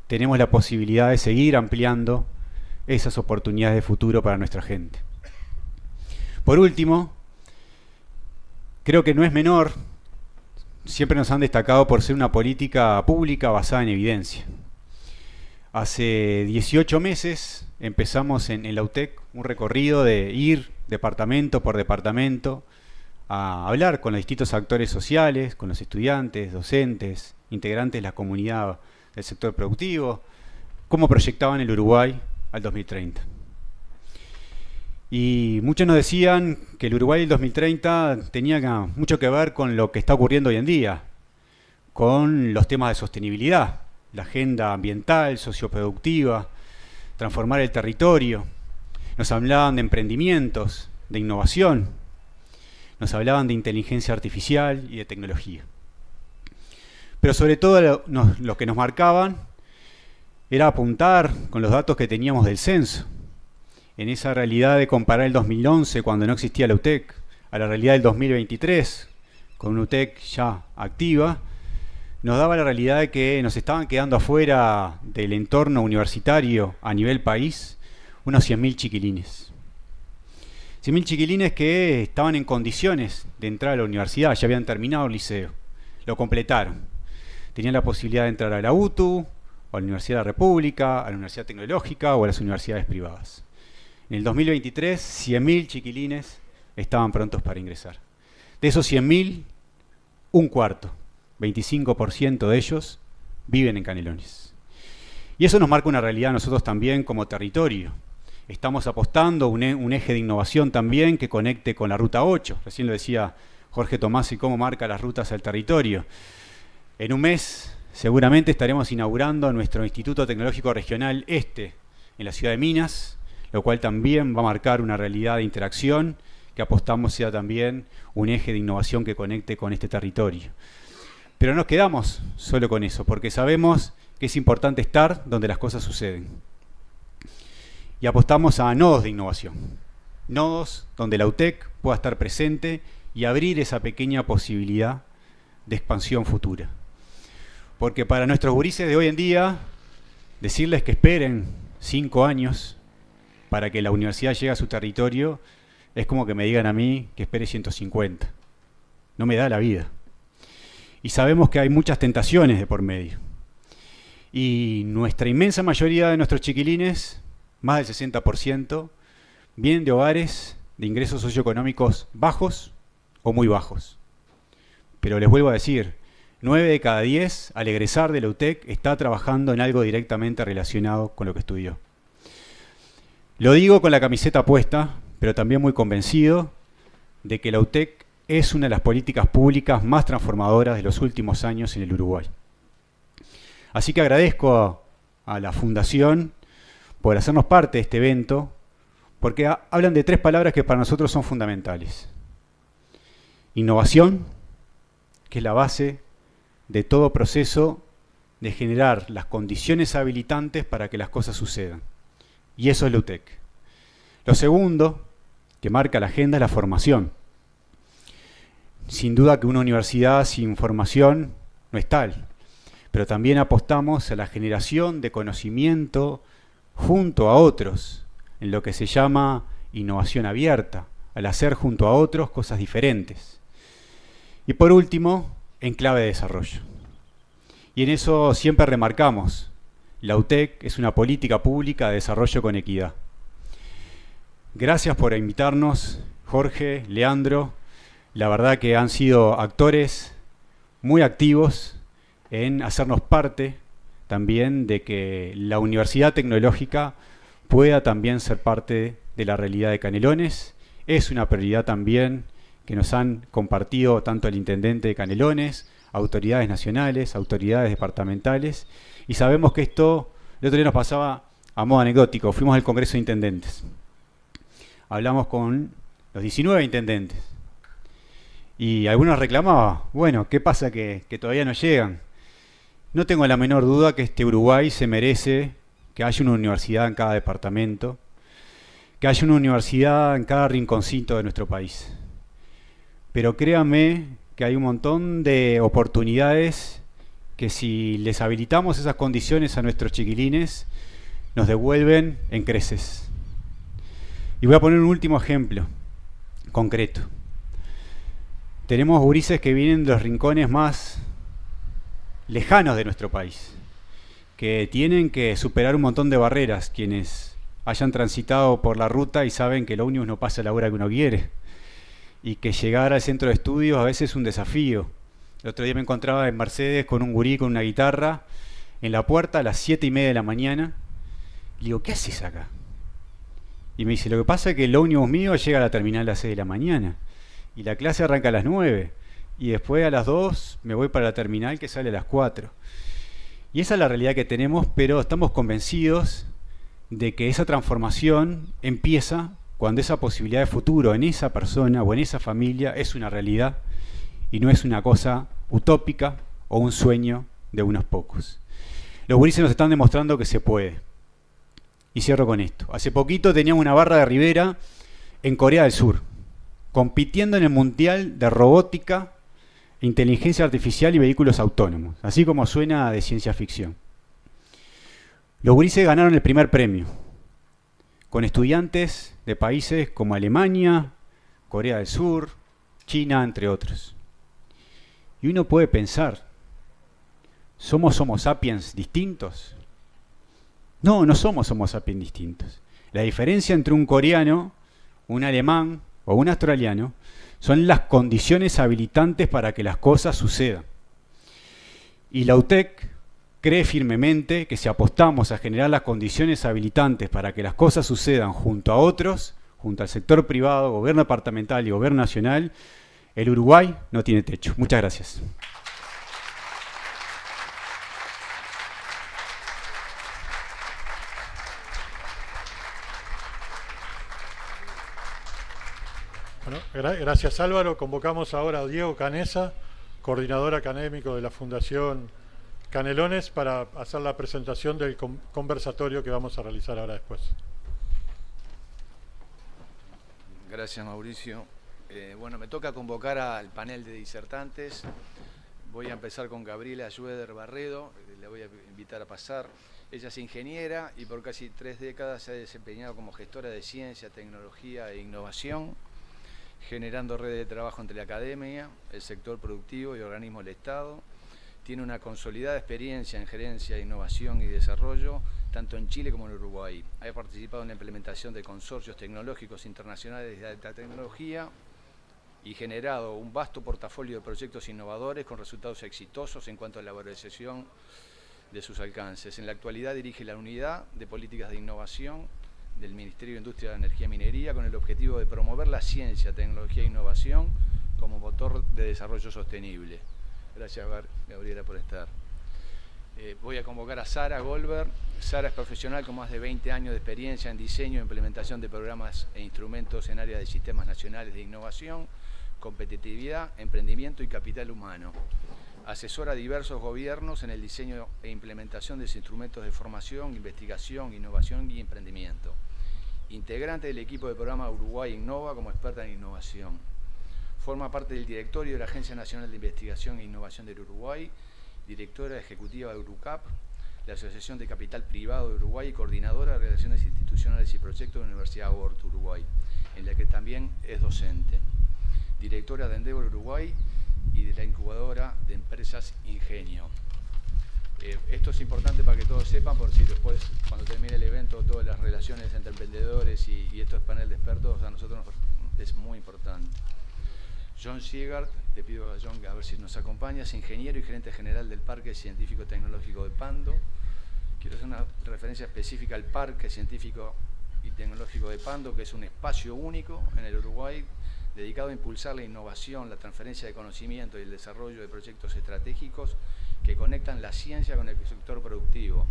Speaker 4: tenemos la posibilidad de seguir ampliando esas oportunidades de futuro para nuestra gente. Por último, creo que no es menor, siempre nos han destacado por ser una política pública basada en evidencia. Hace 18 meses empezamos en la UTEC un recorrido de ir departamento por departamento a hablar con los distintos actores sociales, con los estudiantes, docentes, integrantes de la comunidad del sector productivo, cómo proyectaban el Uruguay al 2030. Y muchos nos decían que el Uruguay del 2030 tenía mucho que ver con lo que está ocurriendo hoy en día, con los temas de sostenibilidad, la agenda ambiental, socioproductiva, transformar el territorio. Nos hablaban de emprendimientos, de innovación, nos hablaban de inteligencia artificial y de tecnología. Pero sobre todo lo que nos marcaban era apuntar con los datos que teníamos del censo, en esa realidad de comparar el 2011, cuando no existía la UTEC, a la realidad del 2023, con una UTEC ya activa, nos daba la realidad de que nos estaban quedando afuera del entorno universitario a nivel país unos 100.000 chiquilines. 100.000 chiquilines que estaban en condiciones de entrar a la universidad, ya habían terminado el liceo, lo completaron. Tenían la posibilidad de entrar a la UTU, o a la Universidad de la República, a la Universidad Tecnológica o a las universidades privadas. En el 2023, 100.000 chiquilines estaban prontos para ingresar. De esos 100.000, un cuarto, 25% de ellos, viven en Canelones. Y eso nos marca una realidad a nosotros también como territorio. Estamos apostando un eje de innovación también que conecte con la Ruta 8. Recién lo decía Jorge Tomás y cómo marca las rutas al territorio. En un mes seguramente estaremos inaugurando nuestro Instituto Tecnológico Regional Este en la ciudad de Minas, lo cual también va a marcar una realidad de interacción que apostamos sea también un eje de innovación que conecte con este territorio. Pero no nos quedamos solo con eso, porque sabemos que es importante estar donde las cosas suceden. Y apostamos a nodos de innovación, nodos donde la UTEC pueda estar presente y abrir esa pequeña posibilidad de expansión futura. Porque para nuestros gurises de hoy en día, decirles que esperen 5 años para que la universidad llegue a su territorio es como que me digan a mí que espere 150. No me da la vida. Y sabemos que hay muchas tentaciones de por medio. Y nuestra inmensa mayoría de nuestros chiquilines, más del 60%, vienen de hogares de ingresos socioeconómicos bajos o muy bajos. Pero les vuelvo a decir, 9 de cada 10 al egresar de la UTEC está trabajando en algo directamente relacionado con lo que estudió. Lo digo con la camiseta puesta, pero también muy convencido de que la UTEC es una de las políticas públicas más transformadoras de los últimos años en el Uruguay. Así que agradezco a la Fundación por hacernos parte de este evento, porque hablan de 3 palabras que para nosotros son fundamentales. Innovación, que es la base de todo proceso de generar las condiciones habilitantes para que las cosas sucedan. Y eso es la UTEC. Lo segundo, que marca la agenda, es la formación. Sin duda que una universidad sin formación no es tal, pero también apostamos a la generación de conocimiento junto a otros, en lo que se llama innovación abierta, al hacer junto a otros cosas diferentes. Y por último, en clave de desarrollo. Y en eso siempre remarcamos, la UTEC es una política pública de desarrollo con equidad. Gracias por invitarnos, Jorge, Leandro. La verdad que han sido actores muy activos en hacernos parte también de que la Universidad Tecnológica pueda también ser parte de la realidad de Canelones. Es una prioridad también que nos han compartido tanto el intendente de Canelones, autoridades nacionales, autoridades departamentales, y sabemos que esto, el otro día nos pasaba a modo anecdótico, fuimos al Congreso de Intendentes. Hablamos con los 19 intendentes. Y algunos reclamaban, bueno, ¿qué pasa que todavía no llegan? No tengo la menor duda que este Uruguay se merece que haya una universidad en cada departamento, que haya una universidad en cada rinconcito de nuestro país. Pero créanme que hay un montón de oportunidades que si les habilitamos esas condiciones a nuestros chiquilines, nos devuelven en creces. Y voy a poner un último ejemplo concreto. Tenemos gurises que vienen de los rincones más lejanos de nuestro país, que tienen que superar un montón de barreras, quienes hayan transitado por la ruta y saben que el ómnibus no pasa a la hora que uno quiere, y que llegar al centro de estudios a veces es un desafío. El otro día me encontraba en Mercedes con un gurí con una guitarra en la puerta a las 7:30 de la mañana, y digo, ¿qué haces acá? Y me dice, lo que pasa es que el ómnibus mío llega a la terminal a las 6 de la mañana, y la clase arranca a las 9, y después a las 2 me voy para la terminal que sale a las 4. Y esa es la realidad que tenemos, pero estamos convencidos de que esa transformación empieza cuando esa posibilidad de futuro en esa persona o en esa familia es una realidad y no es una cosa utópica o un sueño de unos pocos. Los gurises nos están demostrando que se puede. Y cierro con esto. Hace poquito teníamos una barra de Rivera en Corea del Sur. compitiendo en el Mundial de Robótica, Inteligencia Artificial y Vehículos Autónomos, así como suena de ciencia ficción. Los gurises ganaron el primer premio, con estudiantes de países como Alemania, Corea del Sur, China, entre otros. Y uno puede pensar, ¿somos Homo sapiens distintos? No, no somos Homo sapiens distintos. La diferencia entre un coreano, un alemán o un australiano son las condiciones habilitantes para que las cosas sucedan. Y la UTEC cree firmemente que si apostamos a generar las condiciones habilitantes para que las cosas sucedan junto a otros, junto al sector privado, gobierno departamental y gobierno nacional, el Uruguay no tiene techo. Muchas gracias.
Speaker 1: Bueno, gracias Álvaro. Convocamos ahora a Diego Canesa, coordinador académico de la Fundación Canelones, para hacer la presentación del conversatorio que vamos a realizar ahora después.
Speaker 5: Gracias, Mauricio. Bueno, me toca convocar al panel de disertantes. Voy a empezar con Gabriela Schroeder Barredo, la voy a invitar a pasar. Ella es ingeniera y por casi 3 décadas se ha desempeñado como gestora de ciencia, tecnología e innovación, generando redes de trabajo entre la academia, el sector productivo y organismos del Estado. Tiene una consolidada experiencia en gerencia, innovación y desarrollo, tanto en Chile como en Uruguay. Ha participado en la implementación de consorcios tecnológicos internacionales de alta tecnología y generado un vasto portafolio de proyectos innovadores con resultados exitosos en cuanto a la valorización de sus alcances. En la actualidad dirige la Unidad de Políticas de Innovación del Ministerio de Industria, de Energía y Minería con el objetivo de promover la ciencia, tecnología e innovación como motor de desarrollo sostenible. Gracias, Gabriela, por estar. Voy a convocar a Sara Goldberg. Sara es profesional con más de 20 años de experiencia en diseño e implementación de programas e instrumentos en áreas de sistemas nacionales de innovación, competitividad, emprendimiento y capital humano. Asesora a diversos gobiernos en el diseño e implementación de instrumentos de formación, investigación, innovación y emprendimiento. Integrante del equipo de programa Uruguay Innova como experta en innovación. Forma parte del directorio de la Agencia Nacional de Investigación e Innovación del Uruguay, directora ejecutiva de Urucap, la Asociación de Capital Privado de Uruguay y coordinadora de Relaciones Institucionales y Proyectos de la Universidad Aborto Uruguay, en la que también es docente. Directora de Endeavor Uruguay y de la incubadora de empresas Ingenio. Esto es importante para que todos sepan, por si después, cuando termine el evento, todas las relaciones entre emprendedores y estos panel de expertos, a nosotros es muy importante. John Siegert, te pido a John que a ver si nos acompaña, es ingeniero y gerente general del Parque Científico Tecnológico de Pando. Quiero hacer una referencia específica al Parque Científico y Tecnológico de Pando, que es un espacio único en el Uruguay dedicado a impulsar la innovación, la transferencia de conocimiento y el desarrollo de proyectos estratégicos que conectan la ciencia con el sector productivo.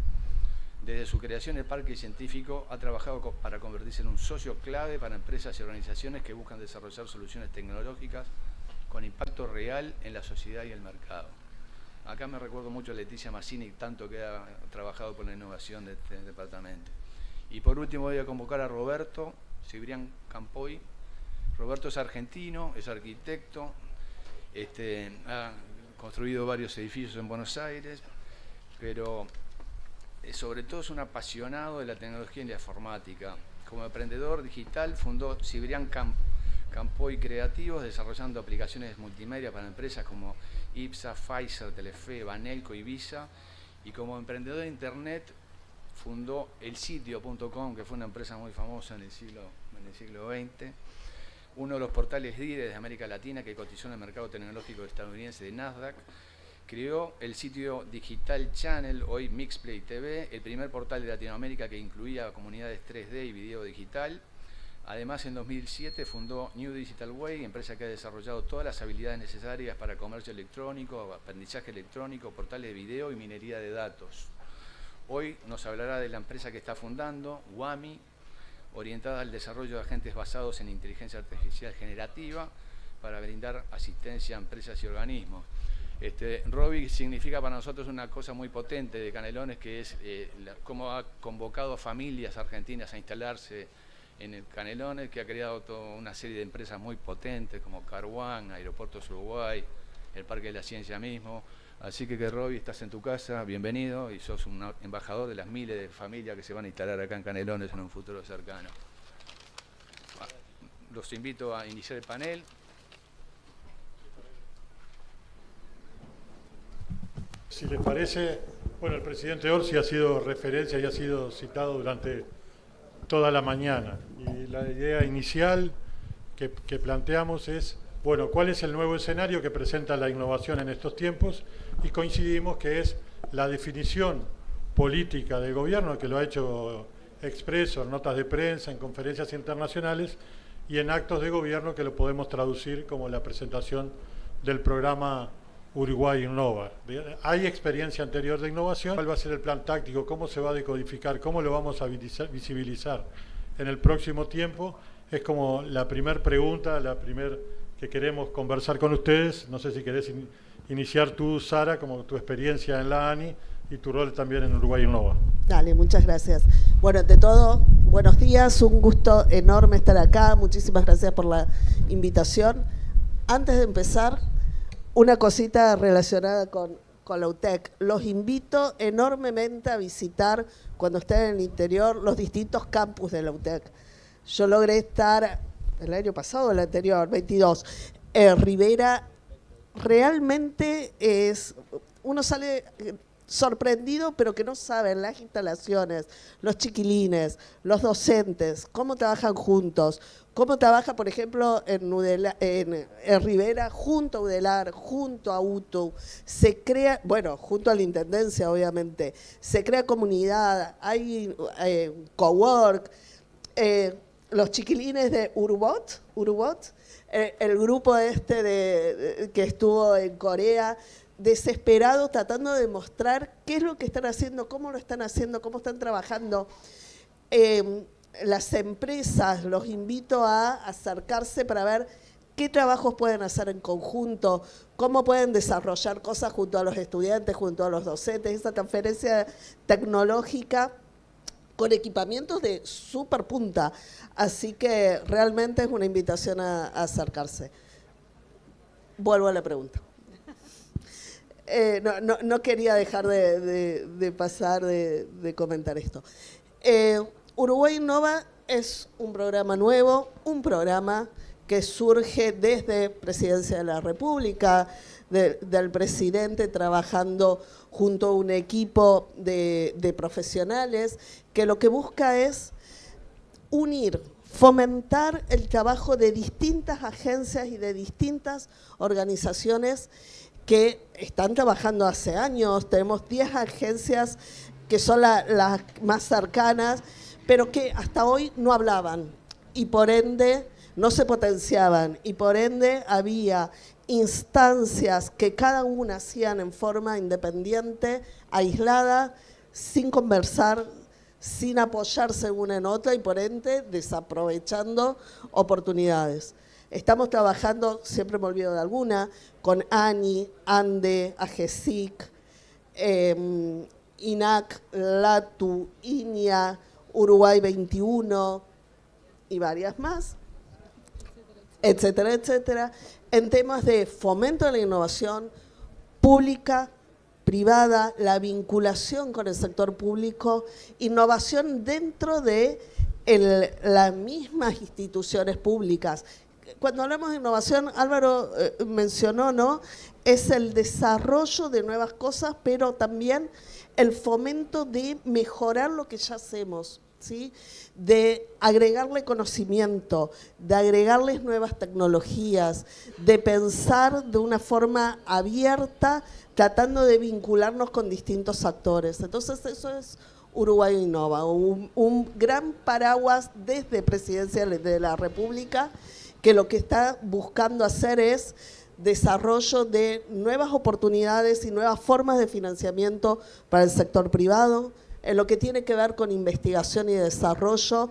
Speaker 5: Desde su creación, el Parque Científico ha trabajado para convertirse en un socio clave para empresas y organizaciones que buscan desarrollar soluciones tecnológicas con impacto real en la sociedad y el mercado. Acá me recuerdo mucho a Leticia Massini, tanto que ha trabajado por la innovación de este departamento. Y por último voy a convocar a Roberto Cibrián Campoy. Roberto es argentino, es arquitecto, ha construido varios edificios en Buenos Aires, pero sobre todo es un apasionado de la tecnología y la informática. Como emprendedor digital fundó Cibrián Campoy Creativos, desarrollando aplicaciones multimedia para empresas como IPSA, Pfizer, Telefe, Banelco y Visa. Y como emprendedor de internet fundó elsitio.com, que fue una empresa muy famosa en el siglo XX. Uno de los portales líderes de América Latina que cotizó en el mercado tecnológico estadounidense de Nasdaq. Creó el sitio Digital Channel, hoy Mixplay TV, el primer portal de Latinoamérica que incluía comunidades 3D y video digital. Además, en 2007 fundó New Digital Way, empresa que ha desarrollado todas las habilidades necesarias para comercio electrónico, aprendizaje electrónico, portales de video y minería de datos. Hoy nos hablará de la empresa que está fundando, WAMI, orientada al desarrollo de agentes basados en inteligencia artificial generativa para brindar asistencia a empresas y organismos. Robi significa para nosotros una cosa muy potente de Canelones, que es cómo ha convocado a familias argentinas a instalarse en el Canelones, que ha creado toda una serie de empresas muy potentes como Carwan, Aeropuertos Uruguay, el Parque de la Ciencia mismo. Así que Robbie, estás en tu casa, bienvenido, y sos un embajador de las miles de familias que se van a instalar acá en Canelones en un futuro cercano. Los invito a iniciar el panel.
Speaker 1: Si les parece, bueno, el presidente Orsi ha sido referencia y ha sido citado durante toda la mañana. Y la idea inicial que planteamos es, bueno, ¿cuál es el nuevo escenario que presenta la innovación en estos tiempos? Y coincidimos que es la definición política del gobierno, que lo ha hecho expreso en notas de prensa, en conferencias internacionales y en actos de gobierno que lo podemos traducir como la presentación del programa Uruguay Innova. Hay experiencia anterior de innovación. ¿Cuál va a ser el plan táctico? ¿Cómo se va a decodificar? ¿Cómo lo vamos a visibilizar en el próximo tiempo? Es como la primera pregunta, la primera que queremos conversar con ustedes. No sé si querés iniciar tú, Sara, como tu experiencia en la ANI y tu rol también en Uruguay Innova.
Speaker 6: Dale, muchas gracias. Bueno, ante todo, buenos días, un gusto enorme estar acá. Muchísimas gracias por la invitación. Antes de empezar, una cosita relacionada con la UTEC. Los invito enormemente a visitar, cuando estén en el interior, los distintos campus de la UTEC. Yo logré estar el año pasado, el anterior, 22, Rivera. Realmente uno sale sorprendido, pero que no saben las instalaciones, los chiquilines, los docentes, cómo trabajan juntos, cómo trabaja, por ejemplo, en Rivera, junto a UDELAR, junto a UTU, se crea, bueno, junto a la Intendencia, obviamente, se crea comunidad, hay cowork, los chiquilines de Urubot, el grupo que estuvo en Corea, desesperado, tratando de mostrar qué es lo que están haciendo, cómo lo están haciendo, cómo están trabajando. Las empresas, los invito a acercarse para ver qué trabajos pueden hacer en conjunto, cómo pueden desarrollar cosas junto a los estudiantes, junto a los docentes, esa transferencia tecnológica con equipamientos de súper punta. Así que realmente es una invitación a acercarse. Vuelvo a la pregunta. No quería dejar de pasar de comentar esto. Uruguay Innova es un programa nuevo, un programa que surge desde Presidencia de la República, del presidente trabajando junto a un equipo de profesionales, que lo que busca es unir, fomentar el trabajo de distintas agencias y de distintas organizaciones que están trabajando hace años. Tenemos 10 agencias que son las más cercanas, pero que hasta hoy no hablaban y por ende no se potenciaban y por ende había instancias que cada una hacían en forma independiente, aislada, sin conversar, sin apoyarse una en otra y por ende desaprovechando oportunidades. Estamos trabajando, siempre me olvido de alguna, con ANI, ANDE, AGESIC, INAC, LATU, INIA, Uruguay 21 y varias más, etcétera, etcétera, en temas de fomento de la innovación pública, privada, la vinculación con el sector público, innovación dentro de las mismas instituciones públicas. Cuando hablamos de innovación, Álvaro mencionó, ¿no? Es el desarrollo de nuevas cosas, pero también el fomento de mejorar lo que ya hacemos, ¿sí? De agregarle conocimiento, de agregarles nuevas tecnologías, de pensar de una forma abierta, tratando de vincularnos con distintos actores. Entonces eso es Uruguay Innova, un gran paraguas desde Presidencia de la República, que lo que está buscando hacer es desarrollo de nuevas oportunidades y nuevas formas de financiamiento para el sector privado. En lo que tiene que ver con investigación y desarrollo,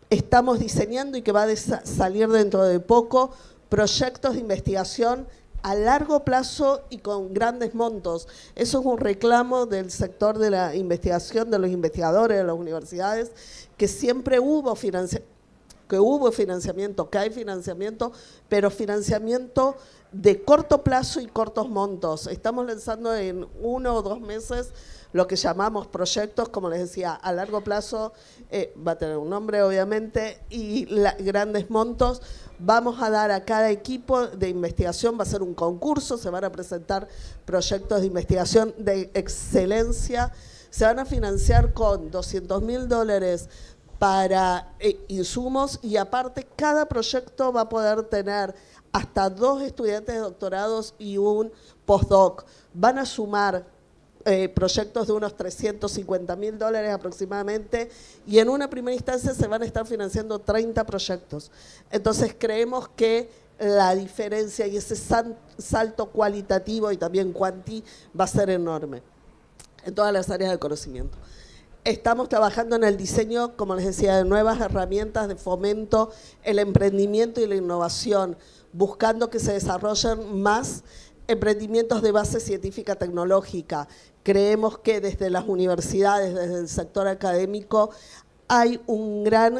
Speaker 6: estamos diseñando y que va a salir dentro de poco proyectos de investigación a largo plazo y con grandes montos. Eso es un reclamo del sector de la investigación, de los investigadores, de las universidades, que siempre hubo que hubo financiamiento, que hay financiamiento, pero financiamiento de corto plazo y cortos montos. Estamos lanzando en 1 o 2 meses lo que llamamos proyectos, como les decía, a largo plazo, va a tener un nombre obviamente, y grandes montos. Vamos a dar a cada equipo de investigación, va a ser un concurso, se van a presentar proyectos de investigación de excelencia, se van a financiar con $200.000 para insumos, y aparte cada proyecto va a poder tener hasta 2 estudiantes de doctorados y un postdoc. Van a sumar proyectos de unos $350.000 aproximadamente, y en una primera instancia se van a estar financiando 30 proyectos. Entonces creemos que la diferencia y ese salto cualitativo y también cuanti va a ser enorme en todas las áreas del conocimiento. Estamos trabajando en el diseño, como les decía, de nuevas herramientas de fomento, el emprendimiento y la innovación, buscando que se desarrollen más emprendimientos de base científica tecnológica. Creemos que desde las universidades, desde el sector académico, hay un gran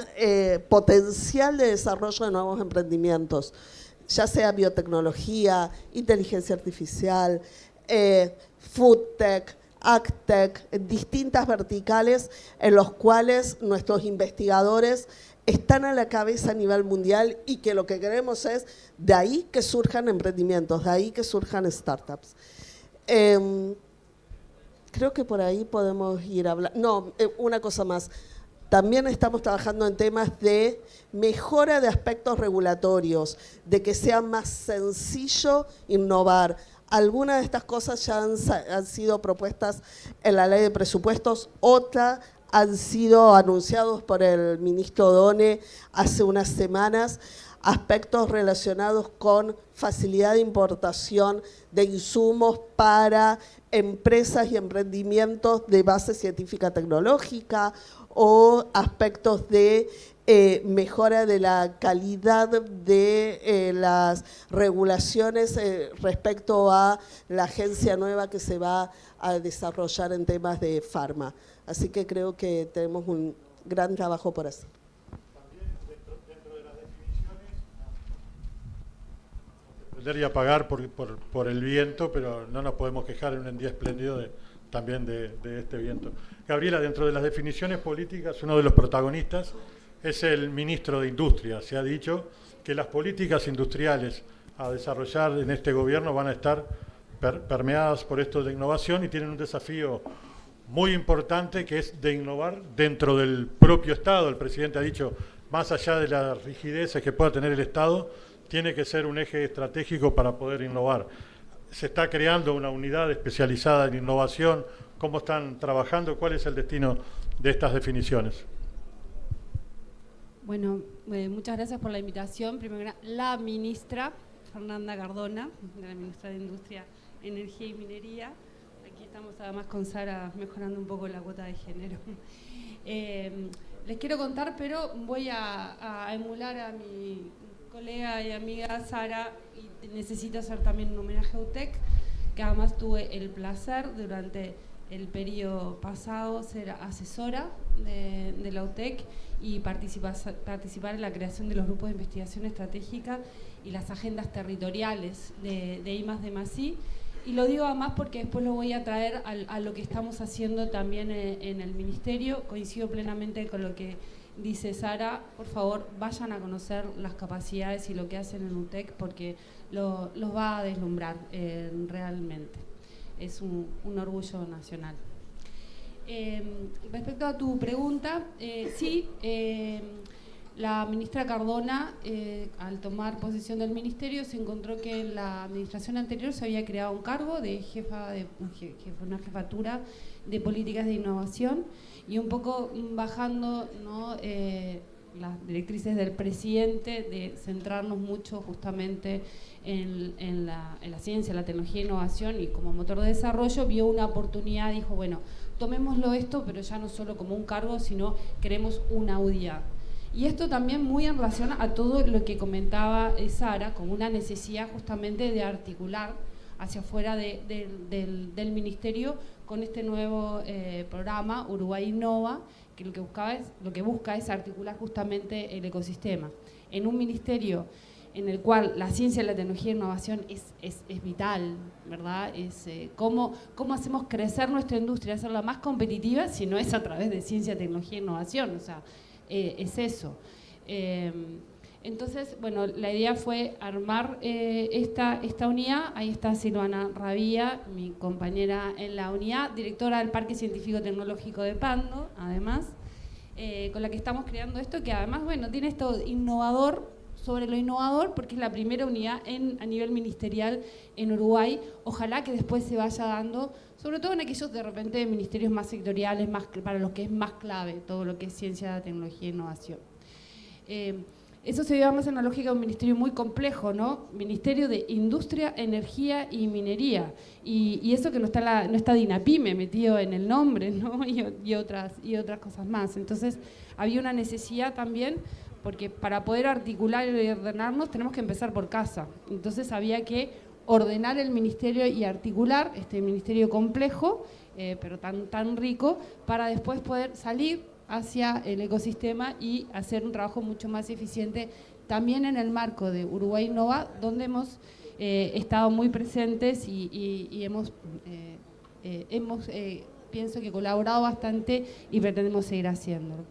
Speaker 6: potencial de desarrollo de nuevos emprendimientos, ya sea biotecnología, inteligencia artificial, food tech, AgTech, distintas verticales en los cuales nuestros investigadores están a la cabeza a nivel mundial, y que lo que queremos es de ahí que surjan emprendimientos, de ahí que surjan startups. Creo que por ahí podemos ir hablando. No, una cosa más. También estamos trabajando en temas de mejora de aspectos regulatorios, de que sea más sencillo innovar. Algunas de estas cosas ya han sido propuestas en la ley de presupuestos, otras han sido anunciados por el ministro Done hace unas semanas, aspectos relacionados con facilidad de importación de insumos para empresas y emprendimientos de base científica tecnológica, o aspectos de mejora de la calidad de las regulaciones respecto a la agencia nueva que se va a desarrollar en temas de farma. Así que creo que tenemos un gran trabajo por hacer.
Speaker 1: También dentro de las definiciones, prender y apagar por el viento, pero no nos podemos quejar en un día espléndido también de este viento. Gabriela, dentro de las definiciones políticas, uno de los protagonistas es el ministro de Industria. Se ha dicho que las políticas industriales a desarrollar en este gobierno van a estar permeadas por esto de innovación, y tienen un desafío muy importante, que es de innovar dentro del propio Estado. El presidente ha dicho, más allá de las rigideces que pueda tener el Estado, tiene que ser un eje estratégico para poder innovar. Se está creando una unidad especializada en innovación. ¿Cómo están trabajando? ¿Cuál es el destino de estas definiciones?
Speaker 7: Bueno, muchas gracias por la invitación. Primero, la ministra Fernanda Cardona, la ministra de Industria, Energía y Minería. Aquí estamos además con Sara mejorando un poco la cuota de género. Les quiero contar, pero voy a emular a mi colega y amiga Sara, y necesito hacer también un homenaje a UTEC, que además tuve el placer durante el periodo pasado ser asesora de la UTEC y participar en la creación de los grupos de investigación estratégica y las agendas territoriales de I+D+I. Y lo digo además porque después lo voy a traer a lo que estamos haciendo también en el Ministerio. Coincido plenamente con lo que dice Sara. Por favor, vayan a conocer las capacidades y lo que hacen en UTEC, porque los va a deslumbrar realmente. Es un orgullo nacional. Respecto a tu pregunta, sí, la ministra Cardona, al tomar posesión del ministerio, se encontró que en la administración anterior se había creado un cargo de una jefatura de políticas de innovación, y un poco bajando, ¿no?, las directrices del presidente de centrarnos mucho justamente en la ciencia, la tecnología e innovación, y como motor de desarrollo vio una oportunidad, dijo, bueno, tomémoslo esto, pero ya no solo como un cargo, sino queremos una UDIA. Y esto también muy en relación a todo lo que comentaba Sara, como una necesidad justamente de articular hacia afuera del ministerio con este nuevo programa Uruguay Innova, que lo que busca es articular justamente el ecosistema. En un ministerio en el cual la ciencia, la tecnología y la innovación es vital, ¿verdad? Es cómo hacemos crecer nuestra industria, hacerla más competitiva, si no es a través de ciencia, tecnología e innovación, o sea, es eso. Entonces, bueno, la idea fue armar esta unidad. Ahí está Silvana Rabía, mi compañera en la unidad, directora del Parque Científico Tecnológico de Pando, además, con la que estamos creando esto, que además, bueno, tiene esto innovador, sobre lo innovador, porque es la primera unidad a nivel ministerial en Uruguay. Ojalá que después se vaya dando, sobre todo en aquellos de repente ministerios más sectoriales, para los que es más clave todo lo que es ciencia, tecnología e innovación. Eso se lleva más en la lógica de un ministerio muy complejo, ¿no? Ministerio de Industria, Energía y Minería. Y eso que no está DINAPYME metido en el nombre, ¿no? Y otras cosas más. Entonces, había una necesidad también, porque para poder articular y ordenarnos tenemos que empezar por casa. Entonces había que ordenar el ministerio y articular este ministerio complejo, pero tan rico, para después poder salir hacia el ecosistema y hacer un trabajo mucho más eficiente, también en el marco de Uruguay Innova, donde hemos estado muy presentes y hemos pienso que colaborado bastante y pretendemos seguir haciéndolo.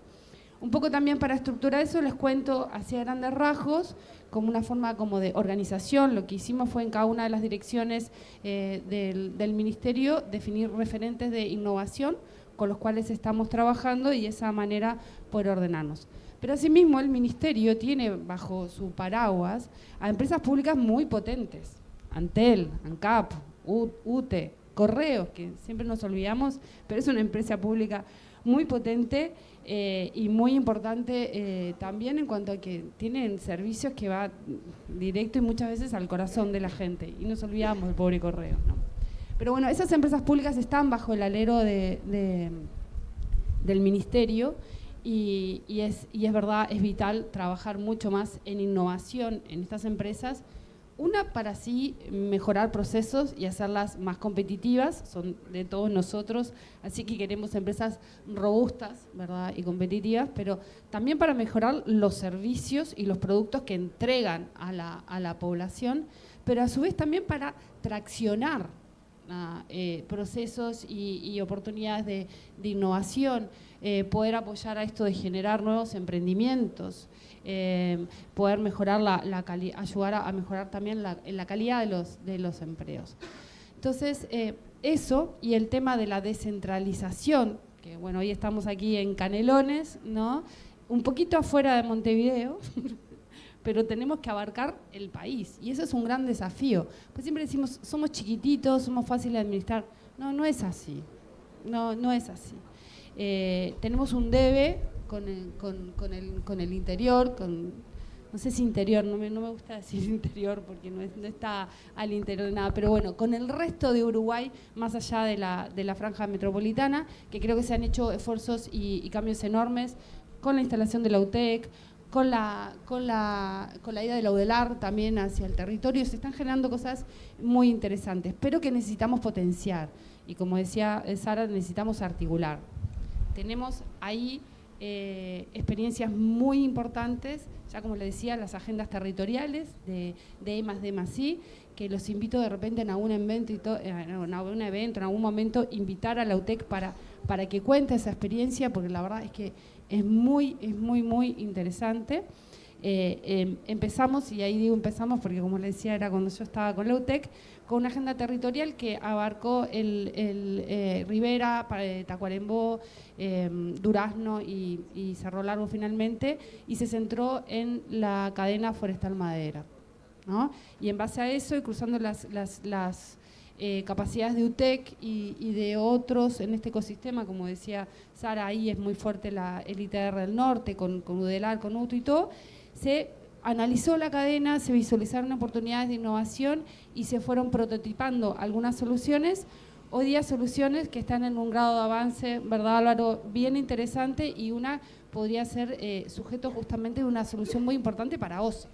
Speaker 7: Un poco también para estructurar eso les cuento hacia grandes rasgos, como una forma como de organización. Lo que hicimos fue en cada una de las direcciones del ministerio definir referentes de innovación con los cuales estamos trabajando y de esa manera poder ordenarnos. Pero asimismo el ministerio tiene bajo su paraguas a empresas públicas muy potentes, Antel, ANCAP, UTE, Correos, que siempre nos olvidamos, pero es una empresa pública muy potente y muy importante también en cuanto a que tienen servicios que va directo y muchas veces al corazón de la gente, y nos olvidamos del pobre correo, ¿no? Pero bueno, esas empresas públicas están bajo el alero del ministerio y es verdad, es vital trabajar mucho más en innovación en estas empresas. Una, para así mejorar procesos y hacerlas más competitivas, son de todos nosotros, así que queremos empresas robustas, ¿verdad?, y competitivas, pero también para mejorar los servicios y los productos que entregan a la población, pero a su vez también para traccionar procesos y oportunidades de innovación, poder apoyar a esto de generar nuevos emprendimientos, poder mejorar ayudar a mejorar también la calidad de los empleos. Entonces, eso y el tema de la descentralización, que bueno, hoy estamos aquí en Canelones, ¿no?, un poquito afuera de Montevideo, pero tenemos que abarcar el país, y eso es un gran desafío. Pues siempre decimos, somos chiquititos, somos fáciles de administrar. No es así, no es así. Tenemos un debe con el interior, no sé si interior, no me gusta decir interior porque no está al interior de nada, pero bueno, con el resto de Uruguay, más allá de la franja metropolitana, que creo que se han hecho esfuerzos y cambios enormes con la instalación de la UTEC, con la ida de la UDELAR también hacia el territorio. Se están generando cosas muy interesantes, pero que necesitamos potenciar. Y como decía Sara, necesitamos articular. Tenemos ahí experiencias muy importantes, ya como le decía, las agendas territoriales de E+D+I, que los invito de repente en algún evento, en algún momento, invitar a la UTEC para que cuente esa experiencia, porque la verdad es que es muy interesante. Empezamos, y ahí digo empezamos porque como les decía era cuando yo estaba con la UTEC, con una agenda territorial que abarcó el Rivera, Tacuarembó, Durazno y Cerro Largo finalmente, y se centró en la cadena forestal madera, ¿no? Y en base a eso y cruzando las capacidades de UTEC y de otros en este ecosistema, como decía Sara, ahí es muy fuerte el ITR del norte, con UDELAR, con UTU y todo, se analizó la cadena, se visualizaron oportunidades de innovación y se fueron prototipando algunas soluciones. Hoy día soluciones que están en un grado de avance, ¿verdad, Álvaro?, bien interesante, y una podría ser sujeto justamente de una solución muy importante para OCE,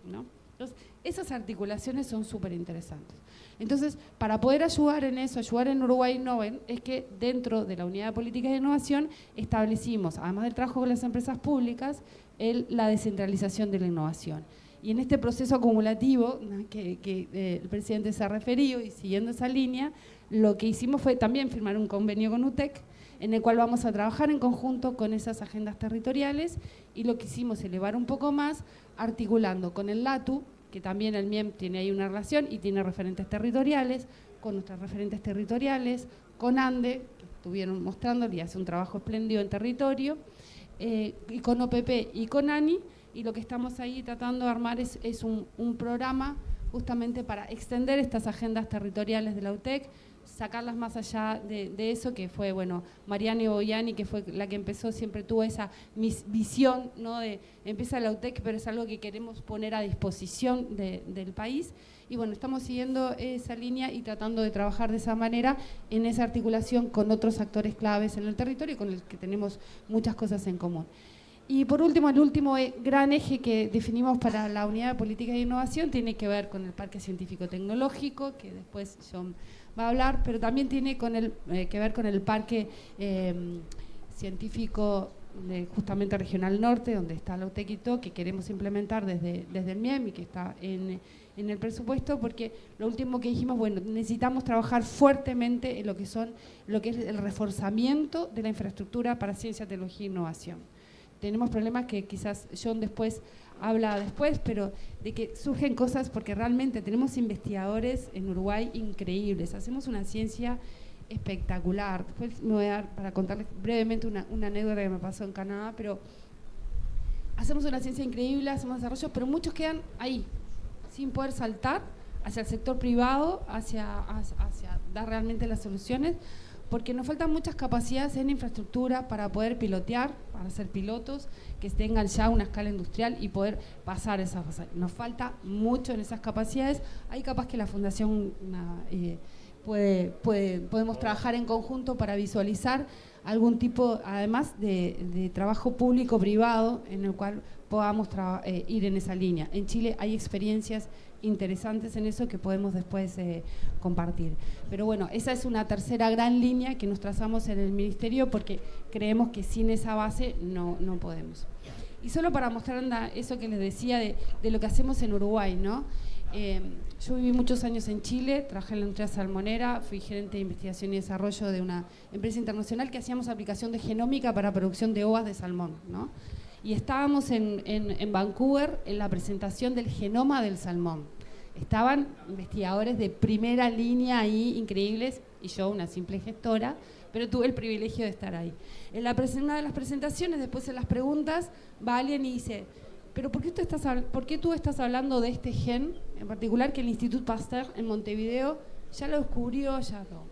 Speaker 7: ¿no? Entonces, Esas articulaciones son súper interesantes. Entonces, para poder ayudar en eso, ayudar en Uruguay Innoven, es que dentro de la Unidad de Políticas de Innovación establecimos, además del trabajo con las empresas públicas, la descentralización de la innovación. Y en este proceso acumulativo, ¿no?, que el presidente se ha referido, y siguiendo esa línea, lo que hicimos fue también firmar un convenio con UTEC, en el cual vamos a trabajar en conjunto con esas agendas territoriales, y lo que hicimos es elevar un poco más, articulando con el LATU, que también el MIEM tiene ahí una relación y tiene referentes territoriales, con nuestros referentes territoriales, con ANDE, que estuvieron mostrando y hace un trabajo espléndido en territorio, y con OPP y con ANI, y lo que estamos ahí tratando de armar es un programa justamente para extender estas agendas territoriales de la UTEC, sacarlas más allá de eso, que fue, bueno, Mariana Boyani, que fue la que empezó, siempre tuvo esa visión, ¿no?, de empieza la UTEC, pero es algo que queremos poner a disposición del país. Y bueno, estamos siguiendo esa línea y tratando de trabajar de esa manera en esa articulación con otros actores claves en el territorio, con el que tenemos muchas cosas en común. Y por último, el último gran eje que definimos para la Unidad de Política de Innovación tiene que ver con el Parque Científico-Tecnológico, que después John va a hablar, pero también tiene que ver con el Parque Científico justamente Regional Norte, donde está la UTEC y todo, que queremos implementar desde el MIEM y que está en el presupuesto, porque lo último que dijimos, bueno, necesitamos trabajar fuertemente en lo que es el reforzamiento de la infraestructura para ciencia, tecnología e innovación. Tenemos problemas que quizás John habla después, pero de que surgen cosas porque realmente tenemos investigadores en Uruguay increíbles, hacemos una ciencia espectacular. Después me voy a dar para contarles brevemente una anécdota que me pasó en Canadá, pero hacemos una ciencia increíble, hacemos desarrollo, pero muchos quedan ahí, sin poder saltar hacia el sector privado, hacia dar realmente las soluciones, porque nos faltan muchas capacidades en infraestructura para poder pilotear, para ser pilotos, que tengan ya una escala industrial y poder pasar esas fases. Nos falta mucho en esas capacidades. Hay capaz que la Fundación podemos trabajar en conjunto para visualizar algún tipo, además de trabajo público-privado, en el cual podamos ir en esa línea. En Chile hay experiencias interesantes en eso que podemos después compartir. Pero bueno, esa es una tercera gran línea que nos trazamos en el Ministerio, porque creemos que sin esa base no podemos. Y solo para mostrar eso que les decía de lo que hacemos en Uruguay, ¿no? Yo viví muchos años en Chile, trabajé en la industria salmonera, fui gerente de investigación y desarrollo de una empresa internacional que hacíamos aplicación de genómica para producción de ovas de salmón, ¿no? Y estábamos en Vancouver en la presentación del genoma del salmón. Estaban investigadores de primera línea ahí, increíbles, y yo, una simple gestora, pero tuve el privilegio de estar ahí. En una de las presentaciones, después en las preguntas, va alguien y dice, pero ¿por qué tú estás hablando de este gen, en particular que el Instituto Pasteur en Montevideo ya lo descubrió, ya no?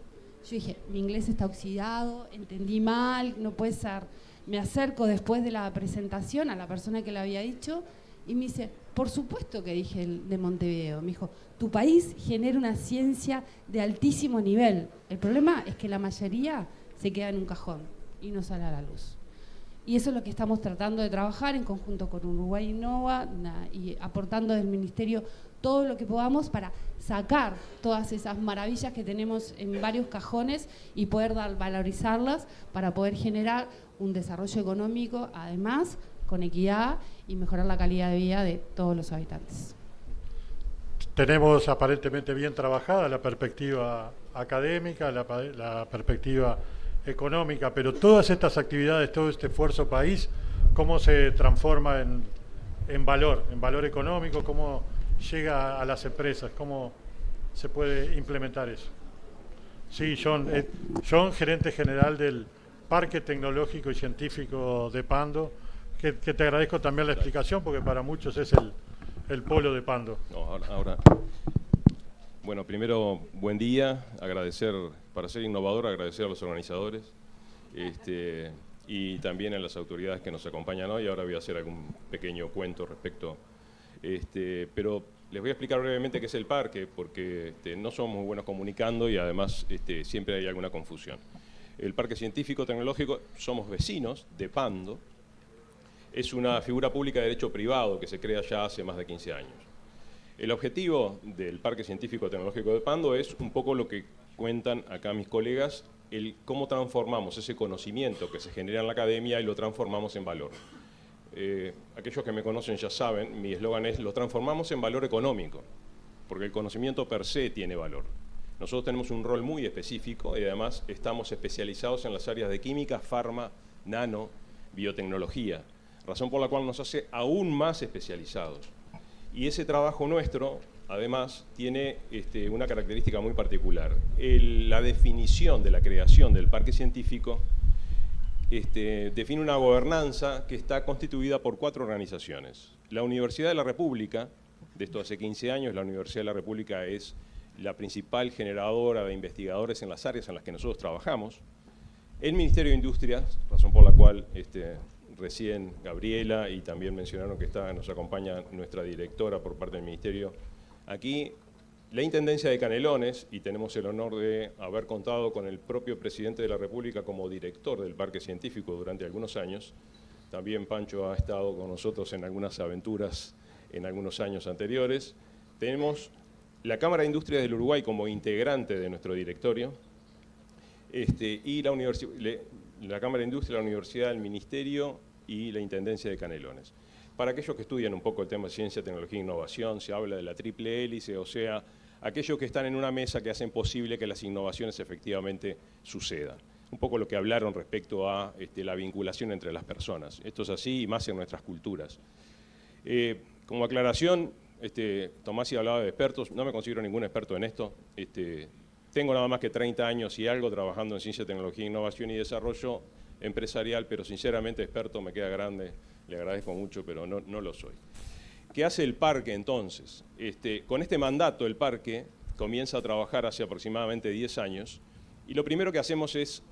Speaker 7: Yo dije, mi inglés está oxidado, entendí mal, no puede ser. Me acerco después de la presentación a la persona que le había dicho y me dice, por supuesto que dije el de Montevideo. Me dijo, tu país genera una ciencia de altísimo nivel. El problema es que la mayoría se queda en un cajón y no sale a la luz. Y eso es lo que estamos tratando de trabajar en conjunto con Uruguay Innova y aportando del Ministerio todo lo que podamos para sacar todas esas maravillas que tenemos en varios cajones y poder valorizarlas para poder generar un desarrollo económico, además, con equidad y mejorar la calidad de vida de todos los habitantes.
Speaker 1: Tenemos aparentemente bien trabajada la perspectiva académica, la perspectiva económica, pero todas estas actividades, todo este esfuerzo país, ¿cómo se transforma en valor económico? ¿Cómo llega a las empresas? ¿Cómo se puede implementar eso? Sí, John, gerente general del Parque Tecnológico y Científico de Pando, que te agradezco también la explicación, porque para muchos es el polo de Pando.
Speaker 8: No, ahora. Bueno, primero, buen día, agradecer, para ser innovador, agradecer a los organizadores y también a las autoridades que nos acompañan hoy. Ahora voy a hacer algún pequeño cuento respecto, pero les voy a explicar brevemente qué es el parque, porque no somos muy buenos comunicando y además siempre hay alguna confusión. El Parque Científico Tecnológico, somos vecinos de Pando, es una figura pública de derecho privado que se crea ya hace más de 15 años. El objetivo del Parque Científico Tecnológico de Pando es un poco lo que cuentan acá mis colegas, el cómo transformamos ese conocimiento que se genera en la academia y lo transformamos en valor. Aquellos que me conocen ya saben, mi eslogan es: lo transformamos en valor económico, porque el conocimiento per se tiene valor. Nosotros tenemos un rol muy específico y además estamos especializados en las áreas de química, farma, nano, biotecnología, razón por la cual nos hace aún más especializados. Y ese trabajo nuestro, además, tiene una característica muy particular. La definición de la creación del parque científico define una gobernanza que está constituida por 4 organizaciones. La Universidad de la República, de esto hace 15 años, la Universidad de la República es la principal generadora de investigadores en las áreas en las que nosotros trabajamos. El Ministerio de Industria, razón por la cual recién Gabriela y también mencionaron que nos acompaña nuestra directora por parte del Ministerio aquí, la Intendencia de Canelones, y tenemos el honor de haber contado con el propio Presidente de la República como director del Parque Científico durante algunos años. También Pancho ha estado con nosotros en algunas aventuras en algunos años anteriores. Tenemos la Cámara de Industrias del Uruguay como integrante de nuestro directorio, y la Cámara de Industria, la Universidad, el Ministerio y la Intendencia de Canelones. Para aquellos que estudian un poco el tema de ciencia, tecnología e innovación, se habla de la triple hélice, o sea, aquellos que están en una mesa que hacen posible que las innovaciones efectivamente sucedan. Un poco lo que hablaron respecto a la vinculación entre las personas. Esto es así y más en nuestras culturas. Como aclaración, Tomás hablaba de expertos, no me considero ningún experto en esto. Tengo nada más que 30 años y algo trabajando en ciencia, tecnología, innovación y desarrollo empresarial, pero sinceramente experto me queda grande, le agradezco mucho, pero no lo soy. ¿Qué hace el parque entonces? Con este mandato el parque comienza a trabajar hace aproximadamente 10 años y lo primero que hacemos es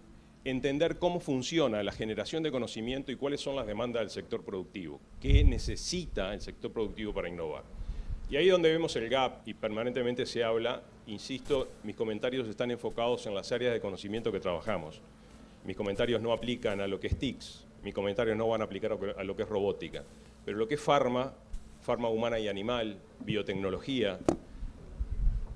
Speaker 8: entender cómo funciona la generación de conocimiento y cuáles son las demandas del sector productivo, qué necesita el sector productivo para innovar. Y ahí es donde vemos el gap y permanentemente se habla, insisto, mis comentarios están enfocados en las áreas de conocimiento que trabajamos. Mis comentarios no aplican a lo que es TICS, mis comentarios no van a aplicar a lo que es robótica, pero lo que es farma humana y animal, biotecnología,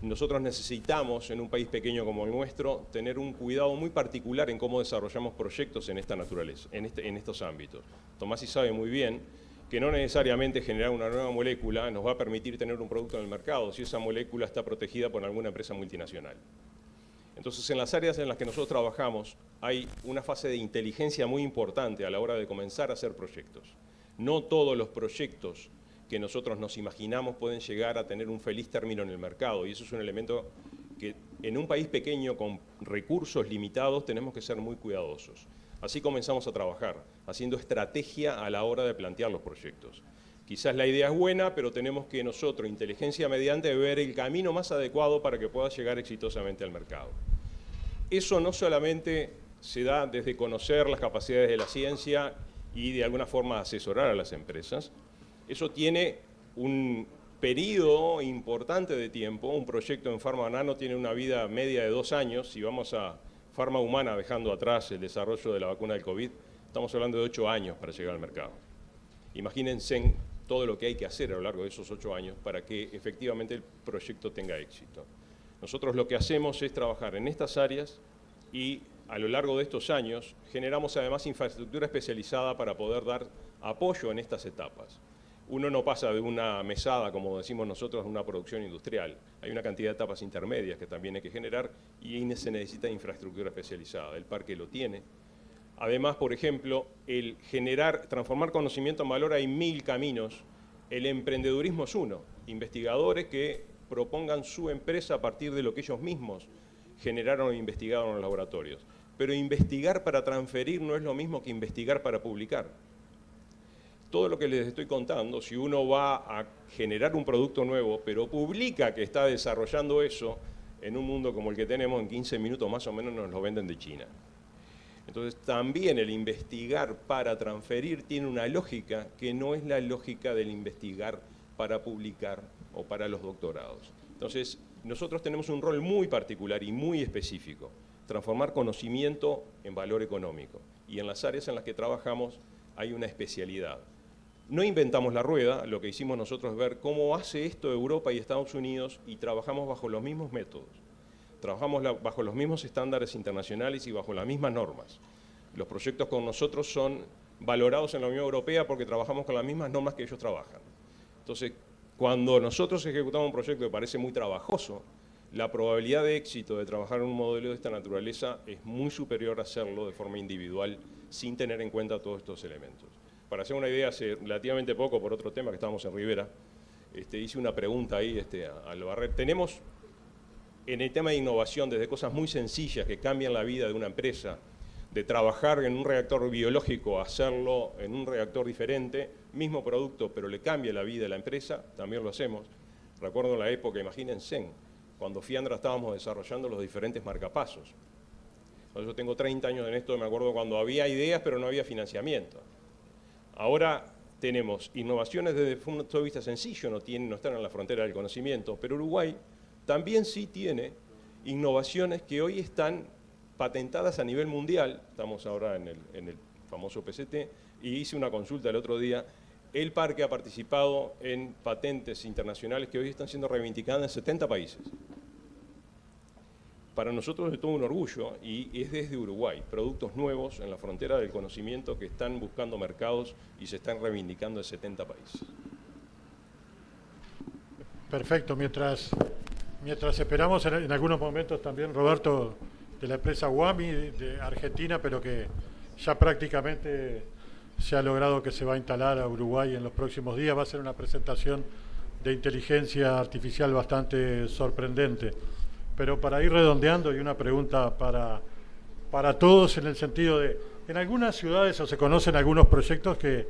Speaker 8: nosotros necesitamos, en un país pequeño como el nuestro, tener un cuidado muy particular en cómo desarrollamos proyectos en esta naturaleza, en estos ámbitos. Tomasi sabe muy bien que no necesariamente generar una nueva molécula nos va a permitir tener un producto en el mercado si esa molécula está protegida por alguna empresa multinacional. Entonces, en las áreas en las que nosotros trabajamos hay una fase de inteligencia muy importante a la hora de comenzar a hacer proyectos. No todos los proyectos que nosotros nos imaginamos pueden llegar a tener un feliz término en el mercado, y eso es un elemento que en un país pequeño con recursos limitados tenemos que ser muy cuidadosos. Así comenzamos a trabajar, haciendo estrategia a la hora de plantear los proyectos. Quizás la idea es buena, pero tenemos que nosotros, inteligencia mediante, ver el camino más adecuado para que pueda llegar exitosamente al mercado. Eso no solamente se da desde conocer las capacidades de la ciencia y de alguna forma asesorar a las empresas. Eso tiene un periodo importante de tiempo. Un proyecto en farma nano tiene una vida media de 2 años. Si vamos a farma humana, dejando atrás el desarrollo de la vacuna del COVID, estamos hablando de 8 años para llegar al mercado. Imagínense todo lo que hay que hacer a lo largo de esos 8 años para que efectivamente el proyecto tenga éxito. Nosotros lo que hacemos es trabajar en estas áreas y a lo largo de estos años generamos además infraestructura especializada para poder dar apoyo en estas etapas. Uno no pasa de una mesada, como decimos nosotros, a una producción industrial. Hay una cantidad de etapas intermedias que también hay que generar y ahí se necesita infraestructura especializada. El parque lo tiene. Además, por ejemplo, el transformar conocimiento en valor, hay 1000 caminos. El emprendedurismo es uno. Investigadores que propongan su empresa a partir de lo que ellos mismos generaron e investigaron en los laboratorios. Pero investigar para transferir no es lo mismo que investigar para publicar. Todo lo que les estoy contando, si uno va a generar un producto nuevo, pero publica que está desarrollando eso, en un mundo como el que tenemos, en 15 minutos más o menos nos lo venden de China. Entonces también el investigar para transferir tiene una lógica que no es la lógica del investigar para publicar o para los doctorados. Entonces nosotros tenemos un rol muy particular y muy específico, transformar conocimiento en valor económico. Y en las áreas en las que trabajamos hay una especialidad. No inventamos la rueda, lo que hicimos nosotros es ver cómo hace esto Europa y Estados Unidos y trabajamos bajo los mismos métodos. Trabajamos bajo los mismos estándares internacionales y bajo las mismas normas. Los proyectos con nosotros son valorados en la Unión Europea porque trabajamos con las mismas normas que ellos trabajan. Entonces, cuando nosotros ejecutamos un proyecto que parece muy trabajoso, la probabilidad de éxito de trabajar en un modelo de esta naturaleza es muy superior a hacerlo de forma individual sin tener en cuenta todos estos elementos. Para hacer una idea, hace relativamente poco, por otro tema que estábamos en Rivera, hice una pregunta ahí al Barret. Tenemos en el tema de innovación desde cosas muy sencillas que cambian la vida de una empresa, de trabajar en un reactor biológico a hacerlo en un reactor diferente, mismo producto, pero le cambia la vida a la empresa, también lo hacemos. Recuerdo la época, imagínense, cuando Fiandra estábamos desarrollando los diferentes marcapasos. Yo tengo 30 años en esto, me acuerdo cuando había ideas pero no había financiamiento. Ahora tenemos innovaciones desde el punto de vista sencillo, no están en la frontera del conocimiento, pero Uruguay también sí tiene innovaciones que hoy están patentadas a nivel mundial. Estamos ahora en el famoso PCT y hice una consulta el otro día. El parque ha participado en patentes internacionales que hoy están siendo reivindicadas en 70 países. Para nosotros es todo un orgullo y es desde Uruguay, productos nuevos en la frontera del conocimiento que están buscando mercados y se están reivindicando en 70 países.
Speaker 1: Perfecto, mientras esperamos en algunos momentos también, Roberto, de la empresa UAMI de Argentina, pero que ya prácticamente se ha logrado que se va a instalar a Uruguay en los próximos días. Va a ser una presentación de inteligencia artificial bastante sorprendente. Pero para ir redondeando, y una pregunta para todos en el sentido de, en algunas ciudades o se conocen algunos proyectos que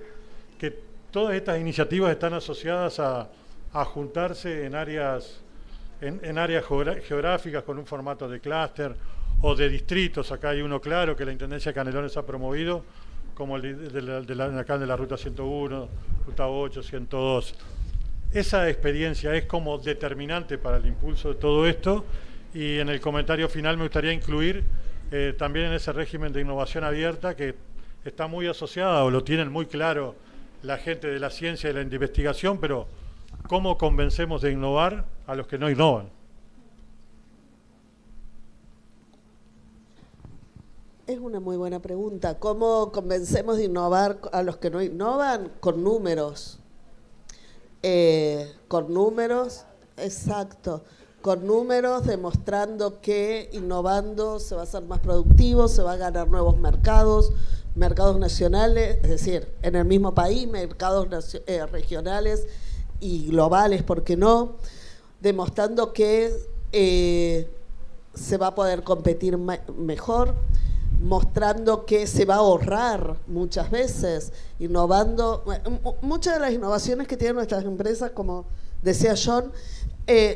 Speaker 1: todas estas iniciativas están asociadas a juntarse en áreas geográficas con un formato de clúster o de distritos. Acá hay uno claro que la Intendencia de Canelones ha promovido, como el acá de la Ruta 101, Ruta 8, 102. Esa experiencia es como determinante para el impulso de todo esto. Y en el comentario final me gustaría incluir también en ese régimen de innovación abierta que está muy asociada o lo tienen muy claro la gente de la ciencia y de la investigación, pero ¿cómo convencemos de innovar a los que no innovan?
Speaker 6: Es una muy buena pregunta. ¿Cómo convencemos de innovar a los que no innovan? Con números. Con números, exacto. Con números demostrando que innovando se va a ser más productivo, se va a ganar nuevos mercados nacionales, es decir, en el mismo país, mercados regionales y globales, ¿por qué no? Demostrando que se va a poder competir mejor, mostrando que se va a ahorrar muchas veces, innovando. Muchas de las innovaciones que tienen nuestras empresas, como decía John,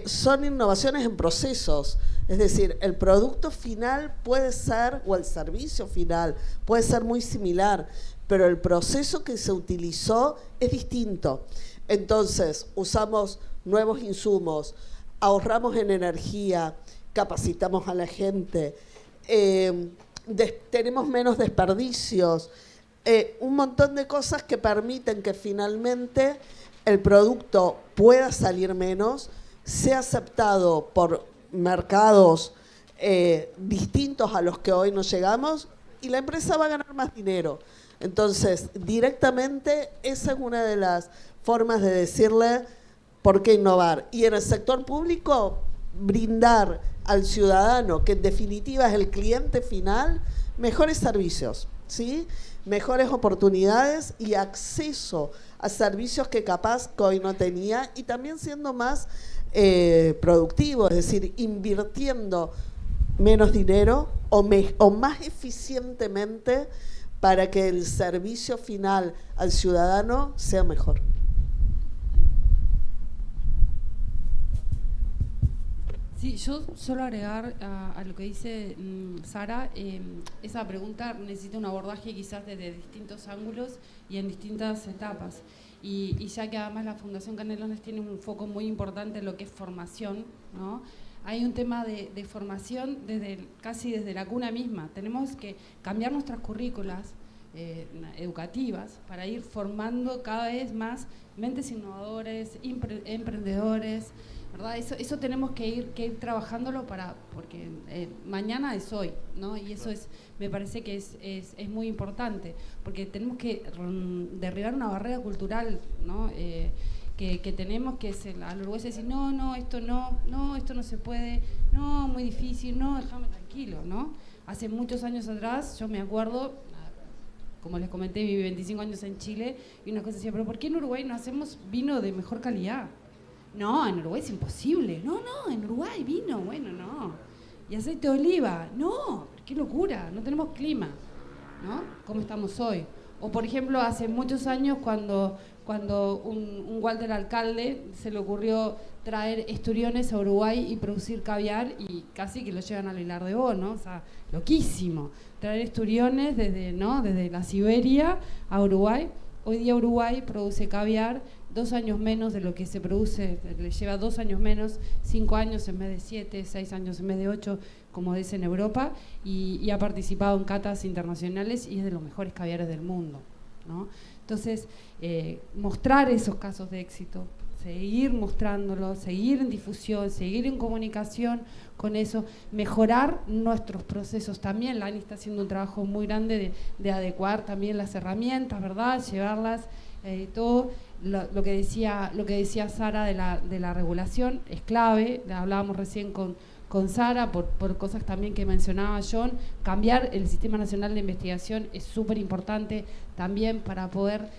Speaker 6: son innovaciones en procesos, es decir, el producto final puede ser, o el servicio final puede ser muy similar, pero el proceso que se utilizó es distinto. Entonces, usamos nuevos insumos, ahorramos en energía, capacitamos a la gente, tenemos menos desperdicios, un montón de cosas que permiten que finalmente el producto pueda salir menos, sea aceptado por mercados distintos a los que hoy nos llegamos y la empresa va a ganar más dinero. Entonces, directamente, esa es una de las formas de decirle por qué innovar. Y en el sector público, brindar al ciudadano, que en definitiva es el cliente final, mejores servicios, ¿sí? Mejores oportunidades y acceso a servicios que capaz que hoy no tenía, y también siendo más productivo, es decir, invirtiendo menos dinero o más eficientemente para que el servicio final al ciudadano sea mejor.
Speaker 7: Sí, yo solo agregar a lo que dice Sara, esa pregunta necesita un abordaje quizás desde distintos ángulos y en distintas etapas. Y ya que además la Fundación Canelones tiene un foco muy importante en lo que es formación, ¿no? Hay un tema de formación casi desde la cuna misma. Tenemos que cambiar nuestras currículas, educativas para ir formando cada vez más mentes innovadores, emprendedores, ¿verdad? Eso tenemos que ir trabajándolo porque mañana es hoy, ¿no? Y eso me parece que es muy importante, porque tenemos que derribar una barrera cultural, ¿no? Que tenemos, que es al uruguayo decir, no, esto no se puede, no, muy difícil, no, déjame tranquilo, ¿no? Hace muchos años atrás, yo me acuerdo, como les comenté, viví 25 años en Chile, y una cosa decía, pero ¿por qué en Uruguay no hacemos vino de mejor calidad? No, en Uruguay es imposible. No, en Uruguay vino, bueno, no. Y aceite de oliva, no, qué locura, no tenemos clima, ¿no? Como estamos hoy. O por ejemplo, hace muchos años cuando un Walter alcalde se le ocurrió traer esturiones a Uruguay y producir caviar, y casi que lo llevan al Vilar de Bo, ¿no? O sea, loquísimo. Traer esturiones desde la Siberia a Uruguay. Hoy día Uruguay produce caviar 2 años menos de lo que se produce, le lleva 2 años menos, 5 años en vez de 7, 6 años en vez de 8, como es en Europa, y ha participado en catas internacionales y es de los mejores caviares del mundo, ¿no? Entonces, mostrar esos casos de éxito, seguir mostrándolos, seguir en difusión, seguir en comunicación con eso, mejorar nuestros procesos también. La ANI está haciendo un trabajo muy grande de adecuar también las herramientas, ¿verdad? Llevarlas, todo lo que decía Sara de la regulación es clave. Hablábamos recién con Sara por cosas también que mencionaba John. Cambiar el Sistema Nacional de Investigación es súper importante también para poder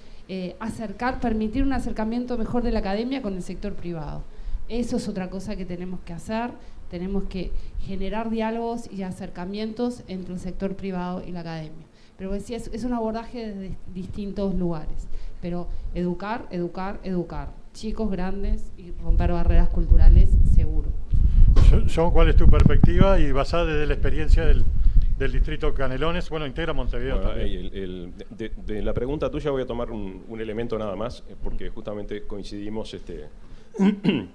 Speaker 7: permitir un acercamiento mejor de la academia con el sector privado. Eso es otra cosa que tenemos que hacer. Tenemos que generar diálogos y acercamientos entre el sector privado y la academia. Pero decía, es un abordaje desde distintos lugares. Pero educar, chicos grandes, y romper barreras culturales, seguro.
Speaker 1: John, ¿cuál es tu perspectiva? Y basada desde la experiencia del distrito Canelones, bueno, integra Montevideo también.
Speaker 8: De la pregunta tuya voy a tomar un elemento nada más, porque justamente coincidimos,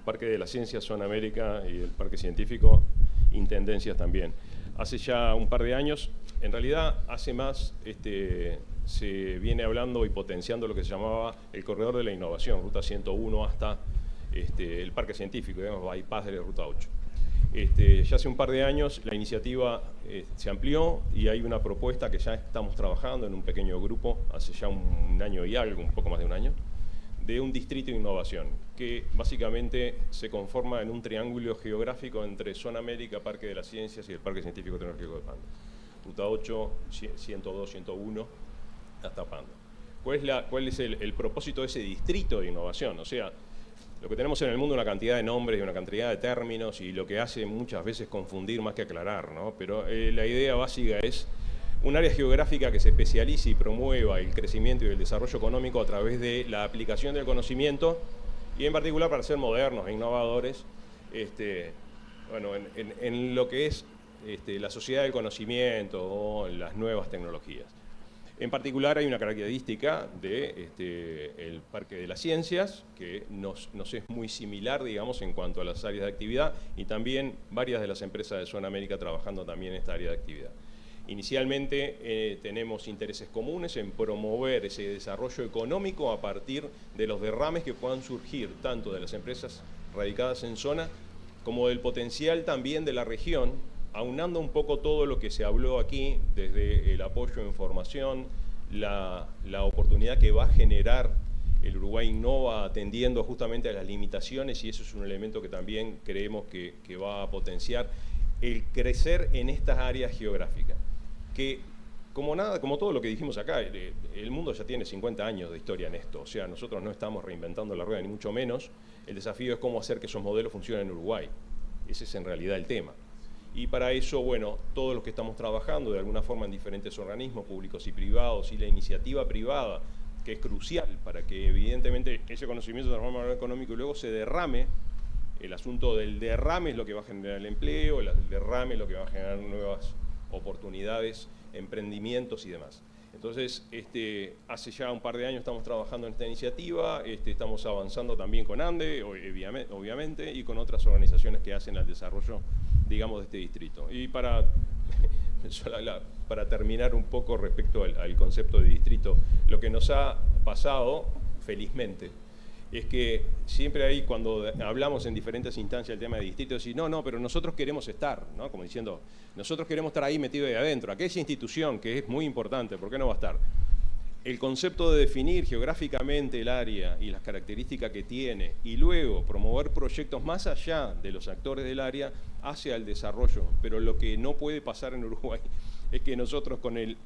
Speaker 8: Parque de las Ciencias, Zona América, y el Parque Científico, intendencias también. Hace ya un par de años, en realidad hace más, se viene hablando y potenciando lo que se llamaba el corredor de la innovación, Ruta 101 hasta el Parque Científico, digamos, bypass de la Ruta 8. Ya hace un par de años la iniciativa se amplió y hay una propuesta que ya estamos trabajando en un pequeño grupo, hace ya un año y algo, un poco más de un año, de un distrito de innovación, que básicamente se conforma en un triángulo geográfico entre Zona América, Parque de las Ciencias y el Parque Científico Tecnológico de Pando. Ruta 8, 102, 101, hasta Pando. ¿Cuál es el propósito de ese distrito de innovación? O sea, lo que tenemos en el mundo es una cantidad de nombres y una cantidad de términos, y lo que hace muchas veces confundir más que aclarar, ¿no? Pero la idea básica es un área geográfica que se especialice y promueva el crecimiento y el desarrollo económico a través de la aplicación del conocimiento, y en particular para ser modernos e innovadores, en lo que es la sociedad del conocimiento o las nuevas tecnologías. En particular hay una característica del Parque de las Ciencias que nos es muy similar, digamos, en cuanto a las áreas de actividad, y también varias de las empresas de Zona América trabajando también en esta área de actividad. Inicialmente tenemos intereses comunes en promover ese desarrollo económico a partir de los derrames que puedan surgir tanto de las empresas radicadas en zona como del potencial también de la región, aunando un poco todo lo que se habló aquí, desde el apoyo en formación, la oportunidad que va a generar el Uruguay Innova atendiendo justamente a las limitaciones, y eso es un elemento que también creemos que va a potenciar el crecer en estas áreas geográficas. Que como todo lo que dijimos acá, el mundo ya tiene 50 años de historia en esto, o sea, nosotros no estamos reinventando la rueda, ni mucho menos. El desafío es cómo hacer que esos modelos funcionen en Uruguay. Ese es en realidad el tema. Y para eso, bueno, todos los que estamos trabajando de alguna forma en diferentes organismos públicos y privados, y la iniciativa privada, que es crucial para que evidentemente ese conocimiento se transforme en valor económico y luego se derrame. El asunto del derrame es lo que va a generar el empleo, el derrame es lo que va a generar nuevas oportunidades, emprendimientos y demás. Entonces, hace ya un par de años estamos trabajando en esta iniciativa, estamos avanzando también con ANDE, obviamente, y con otras organizaciones que hacen el desarrollo, digamos, de este distrito. Y para para terminar un poco respecto al concepto de distrito, lo que nos ha pasado, felizmente, es que siempre ahí cuando hablamos en diferentes instancias el tema de distritos, y no, pero nosotros queremos estar, ¿no? Como diciendo, nosotros queremos estar ahí metidos ahí adentro, aquella institución que es muy importante, ¿por qué no va a estar? El concepto de definir geográficamente el área y las características que tiene y luego promover proyectos más allá de los actores del área hacia el desarrollo. Pero lo que no puede pasar en Uruguay es que nosotros con el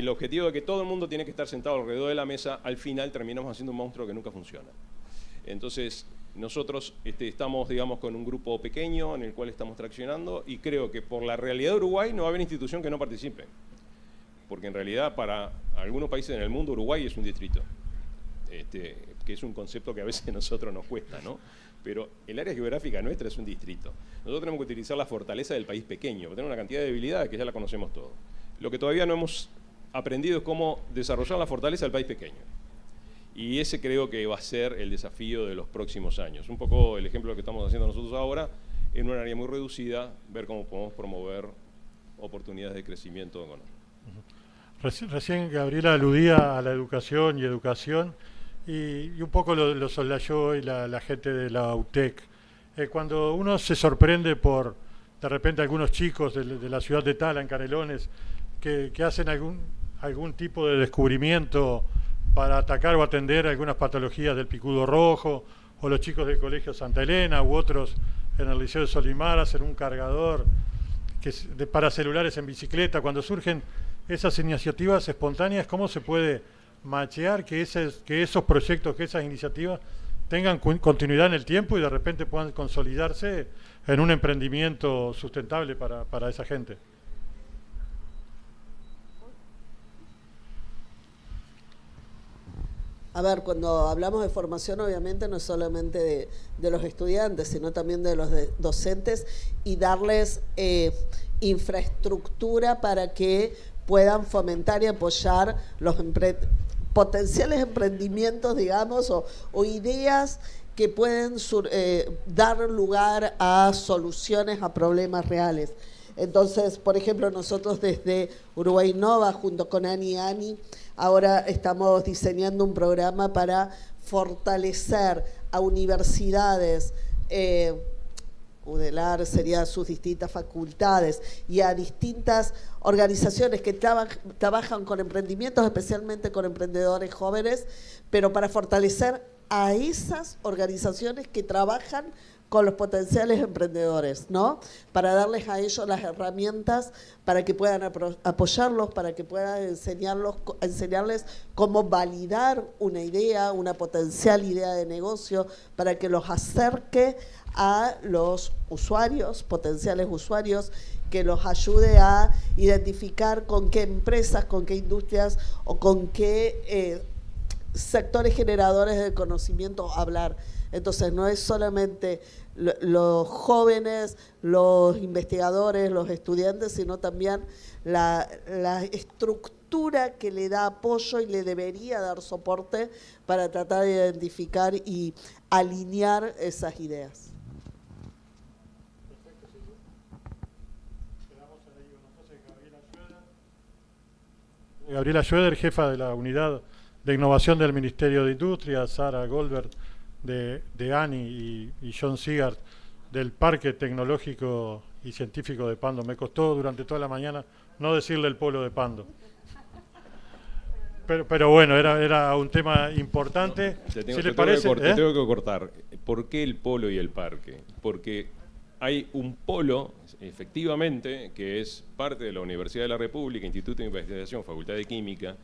Speaker 8: objetivo de que todo el mundo tiene que estar sentado alrededor de la mesa, al final terminamos haciendo un monstruo que nunca funciona. Entonces, nosotros estamos, digamos, con un grupo pequeño en el cual estamos traccionando y creo que por la realidad de Uruguay no va a haber institución que no participe. Porque en realidad para algunos países en el mundo Uruguay es un distrito, que es un concepto que a veces a nosotros nos cuesta, ¿no? Pero el área geográfica nuestra es un distrito. Nosotros tenemos que utilizar la fortaleza del país pequeño, porque tenemos una cantidad de debilidades que ya la conocemos todos. Lo que todavía no hemos aprendido es cómo desarrollar la fortaleza del país pequeño. Y ese creo que va a ser el desafío de los próximos años. Un poco el ejemplo que estamos haciendo nosotros ahora, en un área muy reducida, ver cómo podemos promover oportunidades de crecimiento económico.
Speaker 1: Recién Gabriela aludía a la educación y un poco lo soslayó y la gente de la UTEC. Cuando uno se sorprende por, de repente, algunos chicos de la ciudad de Tala, en Canelones, que hacen algún tipo de descubrimiento para atacar o atender algunas patologías del picudo rojo, o los chicos del Colegio Santa Elena u otros en el Liceo de Solimar hacen un cargador para celulares en bicicleta. Cuando surgen esas iniciativas espontáneas, ¿cómo se puede machear que esos proyectos, que esas iniciativas tengan continuidad en el tiempo y de repente puedan consolidarse en un emprendimiento sustentable para esa gente?
Speaker 6: A ver, cuando hablamos de formación, obviamente no es solamente de los estudiantes, sino también de los docentes, y darles infraestructura para que puedan fomentar y apoyar los potenciales emprendimientos, digamos, o ideas que pueden dar lugar a soluciones a problemas reales. Entonces, por ejemplo, nosotros desde Uruguay Innova, junto con Ani, ahora estamos diseñando un programa para fortalecer a universidades, UDELAR sería sus distintas facultades, y a distintas organizaciones que trabajan con emprendimientos, especialmente con emprendedores jóvenes, pero para fortalecer a esas organizaciones que trabajan con los potenciales emprendedores, ¿no? Para darles a ellos las herramientas para que puedan apoyarlos, para que puedan enseñarles cómo validar una idea, una potencial idea de negocio, para que los acerque a los usuarios, potenciales usuarios, que los ayude a identificar con qué empresas, con qué industrias o con qué sectores generadores de conocimiento hablar. Entonces no es solamente los jóvenes, los investigadores, los estudiantes, sino también la estructura que le da apoyo y le debería dar soporte para tratar de identificar y alinear esas ideas.
Speaker 1: Gabriela Schroeder, jefa de la Unidad de Innovación del Ministerio de Industria, Sara Goldberg de ANI y John Sigart del Parque Tecnológico y Científico de Pando. Me costó durante toda la mañana no decirle el polo de Pando. Pero bueno, era un tema importante.
Speaker 8: Te tengo que cortar. ¿Por qué el polo y el parque? Porque hay un polo, efectivamente, que es parte de la Universidad de la República, Instituto de Investigación, Facultad de Química,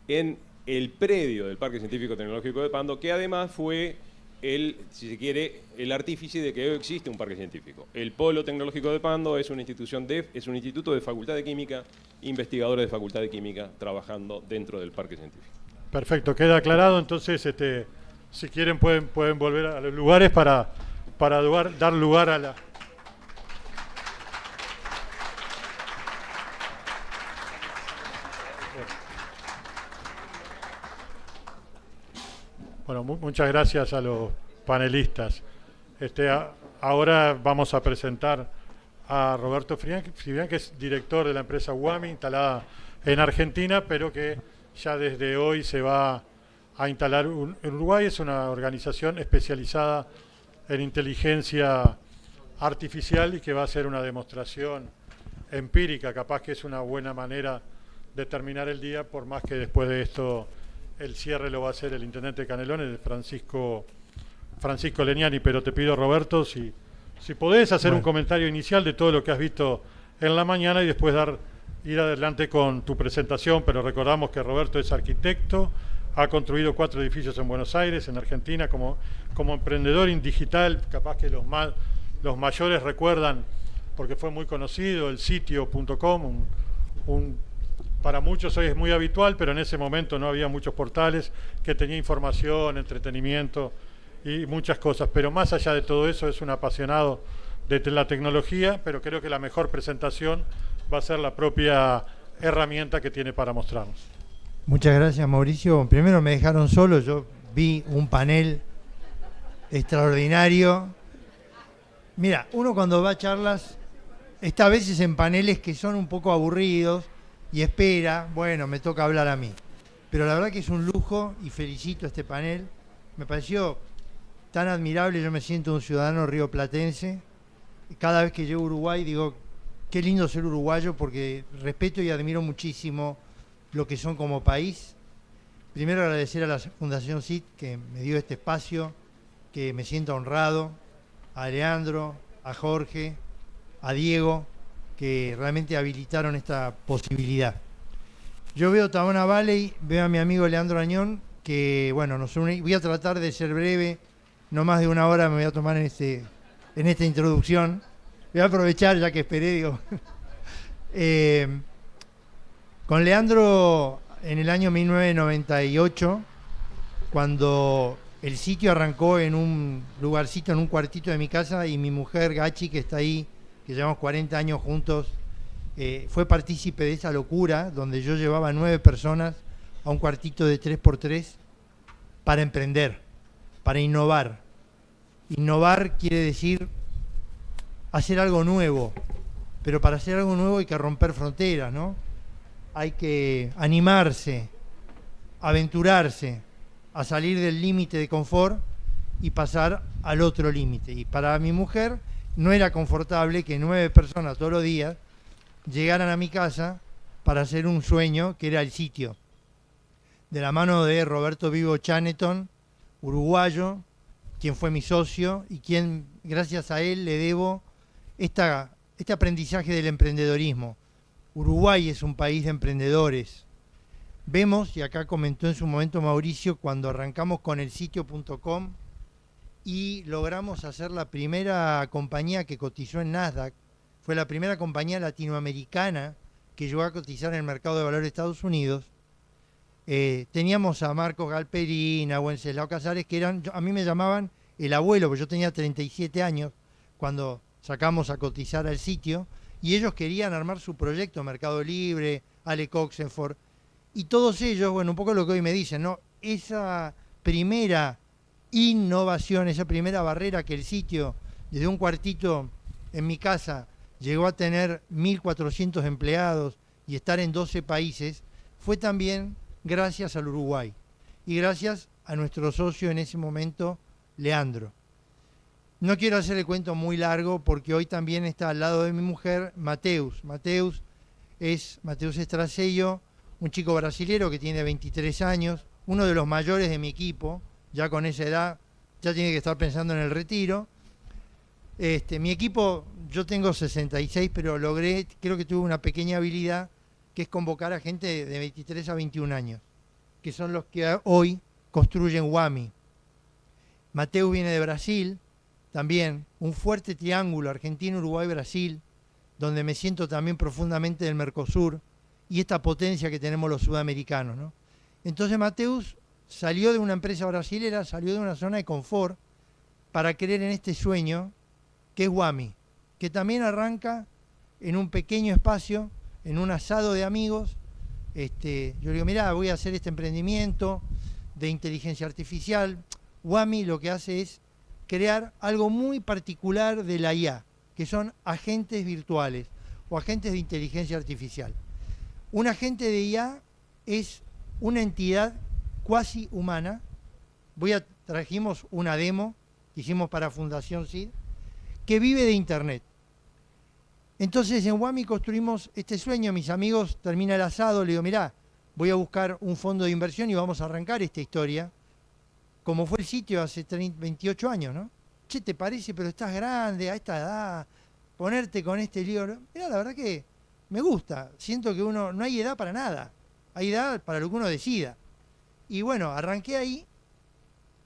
Speaker 8: en el predio del Parque Científico Tecnológico de Pando, que además fue si se quiere, el artífice de que hoy existe un parque científico. El Polo Tecnológico de Pando es una institución es un instituto de Facultad de Química, investigadores de Facultad de Química trabajando dentro del parque científico.
Speaker 1: Perfecto, queda aclarado. Entonces, si quieren pueden volver a los lugares para dar lugar a la... Bueno, muchas gracias a los panelistas. Ahora vamos a presentar a Roberto Fribián, que es director de la empresa UAMI, instalada en Argentina, pero que ya desde hoy se va a instalar en Uruguay. Es una organización especializada en inteligencia artificial y que va a hacer una demostración empírica, capaz que es una buena manera de terminar el día, por más que después de esto el cierre lo va a hacer el intendente de Canelones, Francisco Legnani. Pero te pido, Roberto, si podés hacer un comentario inicial de todo lo que has visto en la mañana y después ir adelante con tu presentación. Pero recordamos que Roberto es arquitecto, ha construido 4 edificios en Buenos Aires, en Argentina, como emprendedor en digital. Capaz que los mayores recuerdan, porque fue muy conocido, el sitio.com, para muchos hoy es muy habitual, pero en ese momento no había muchos portales, que tenía información, entretenimiento y muchas cosas. Pero más allá de todo eso, es un apasionado de la tecnología, pero creo que la mejor presentación va a ser la propia herramienta que tiene para mostrarnos.
Speaker 9: Muchas gracias, Mauricio. Primero me dejaron solo, yo vi un panel extraordinario. Mira, uno cuando va a charlas está a veces en paneles que son un poco aburridos y espera, bueno, me toca hablar a mí. Pero la verdad que es un lujo y felicito a este panel. Me pareció tan admirable, yo me siento un ciudadano rioplatense. Cada vez que llego a Uruguay digo, qué lindo ser uruguayo, porque respeto y admiro muchísimo lo que son como país. Primero agradecer a la Fundación CIT que me dio este espacio, que me siento honrado, a Leandro, a Jorge, a Diego, que realmente habilitaron esta posibilidad. Yo veo Tabona Valley, veo a mi amigo Leandro Añón, que bueno, nos une. Voy a tratar de ser breve, no más de 1 hora me voy a tomar en esta introducción. Voy a aprovechar, ya que esperé, digo. Con Leandro, en el año 1998, cuando el sitio arrancó en un lugarcito, en un cuartito de mi casa, y mi mujer Gachi, que está ahí, que llevamos 40 años juntos, fue partícipe de esa locura, donde yo llevaba 9 personas a un cuartito de 3x3 para emprender, para innovar. Innovar quiere decir hacer algo nuevo, pero para hacer algo nuevo hay que romper fronteras, ¿no? Hay que animarse, aventurarse, a salir del límite de confort y pasar al otro límite. Y para mi mujer no era confortable que 9 personas todos los días llegaran a mi casa para hacer un sueño que era el sitio. De la mano de Roberto Vivo Chaneton, uruguayo, quien fue mi socio y quien, gracias a él, le debo este aprendizaje del emprendedorismo. Uruguay es un país de emprendedores. Vemos, y acá comentó en su momento Mauricio, cuando arrancamos con el sitio.com y logramos hacer la primera compañía que cotizó en Nasdaq, fue la primera compañía latinoamericana que llegó a cotizar en el mercado de valores de Estados Unidos. Teníamos a Marcos Galperín, a Wenceslao Casares, que a mí me llamaban el abuelo, porque yo tenía 37 años cuando sacamos a cotizar al sitio, y ellos querían armar su proyecto, Mercado Libre, Alec Oxenford, y todos ellos, bueno, un poco lo que hoy me dicen, ¿no? Esa primera innovación, esa primera barrera que el sitio, desde un cuartito en mi casa, llegó a tener 1.400 empleados y estar en 12 países, fue también gracias al Uruguay y gracias a nuestro socio en ese momento, Leandro. No quiero hacer el cuento muy largo porque hoy también está al lado de mi mujer Mateus. Mateus Estrasello, un chico brasilero que tiene 23 años, uno de los mayores de mi equipo, ya con esa edad, ya tiene que estar pensando en el retiro. Mi equipo, yo tengo 66, pero creo que tuve una pequeña habilidad, que es convocar a gente de 23 a 21 años, que son los que hoy construyen UAMI. Mateus viene de Brasil, también un fuerte triángulo Argentina, Uruguay, Brasil, donde me siento también profundamente del Mercosur y esta potencia que tenemos los sudamericanos, ¿no? Entonces Mateus salió de una empresa brasilera, salió de una zona de confort para creer en este sueño que es UAMI, que también arranca en un pequeño espacio, en un asado de amigos. Yo le digo, mirá, voy a hacer este emprendimiento de inteligencia artificial. UAMI lo que hace es crear algo muy particular de la IA. que son agentes virtuales o agentes de inteligencia artificial. Un agente de IA es una entidad cuasi humana. Trajimos una demo que hicimos para Fundación CID, que vive de Internet. Entonces en WAMI construimos este sueño. Mis amigos, termina el asado, le digo, mirá, voy a buscar un fondo de inversión y vamos a arrancar esta historia, como fue el sitio hace 28 años, ¿no? Che, ¿te parece? Pero estás grande, a esta edad, ponerte con este lío. Mirá, la verdad que me gusta. Siento que no hay edad para nada. Hay edad para lo que uno decida. Y bueno, arranqué ahí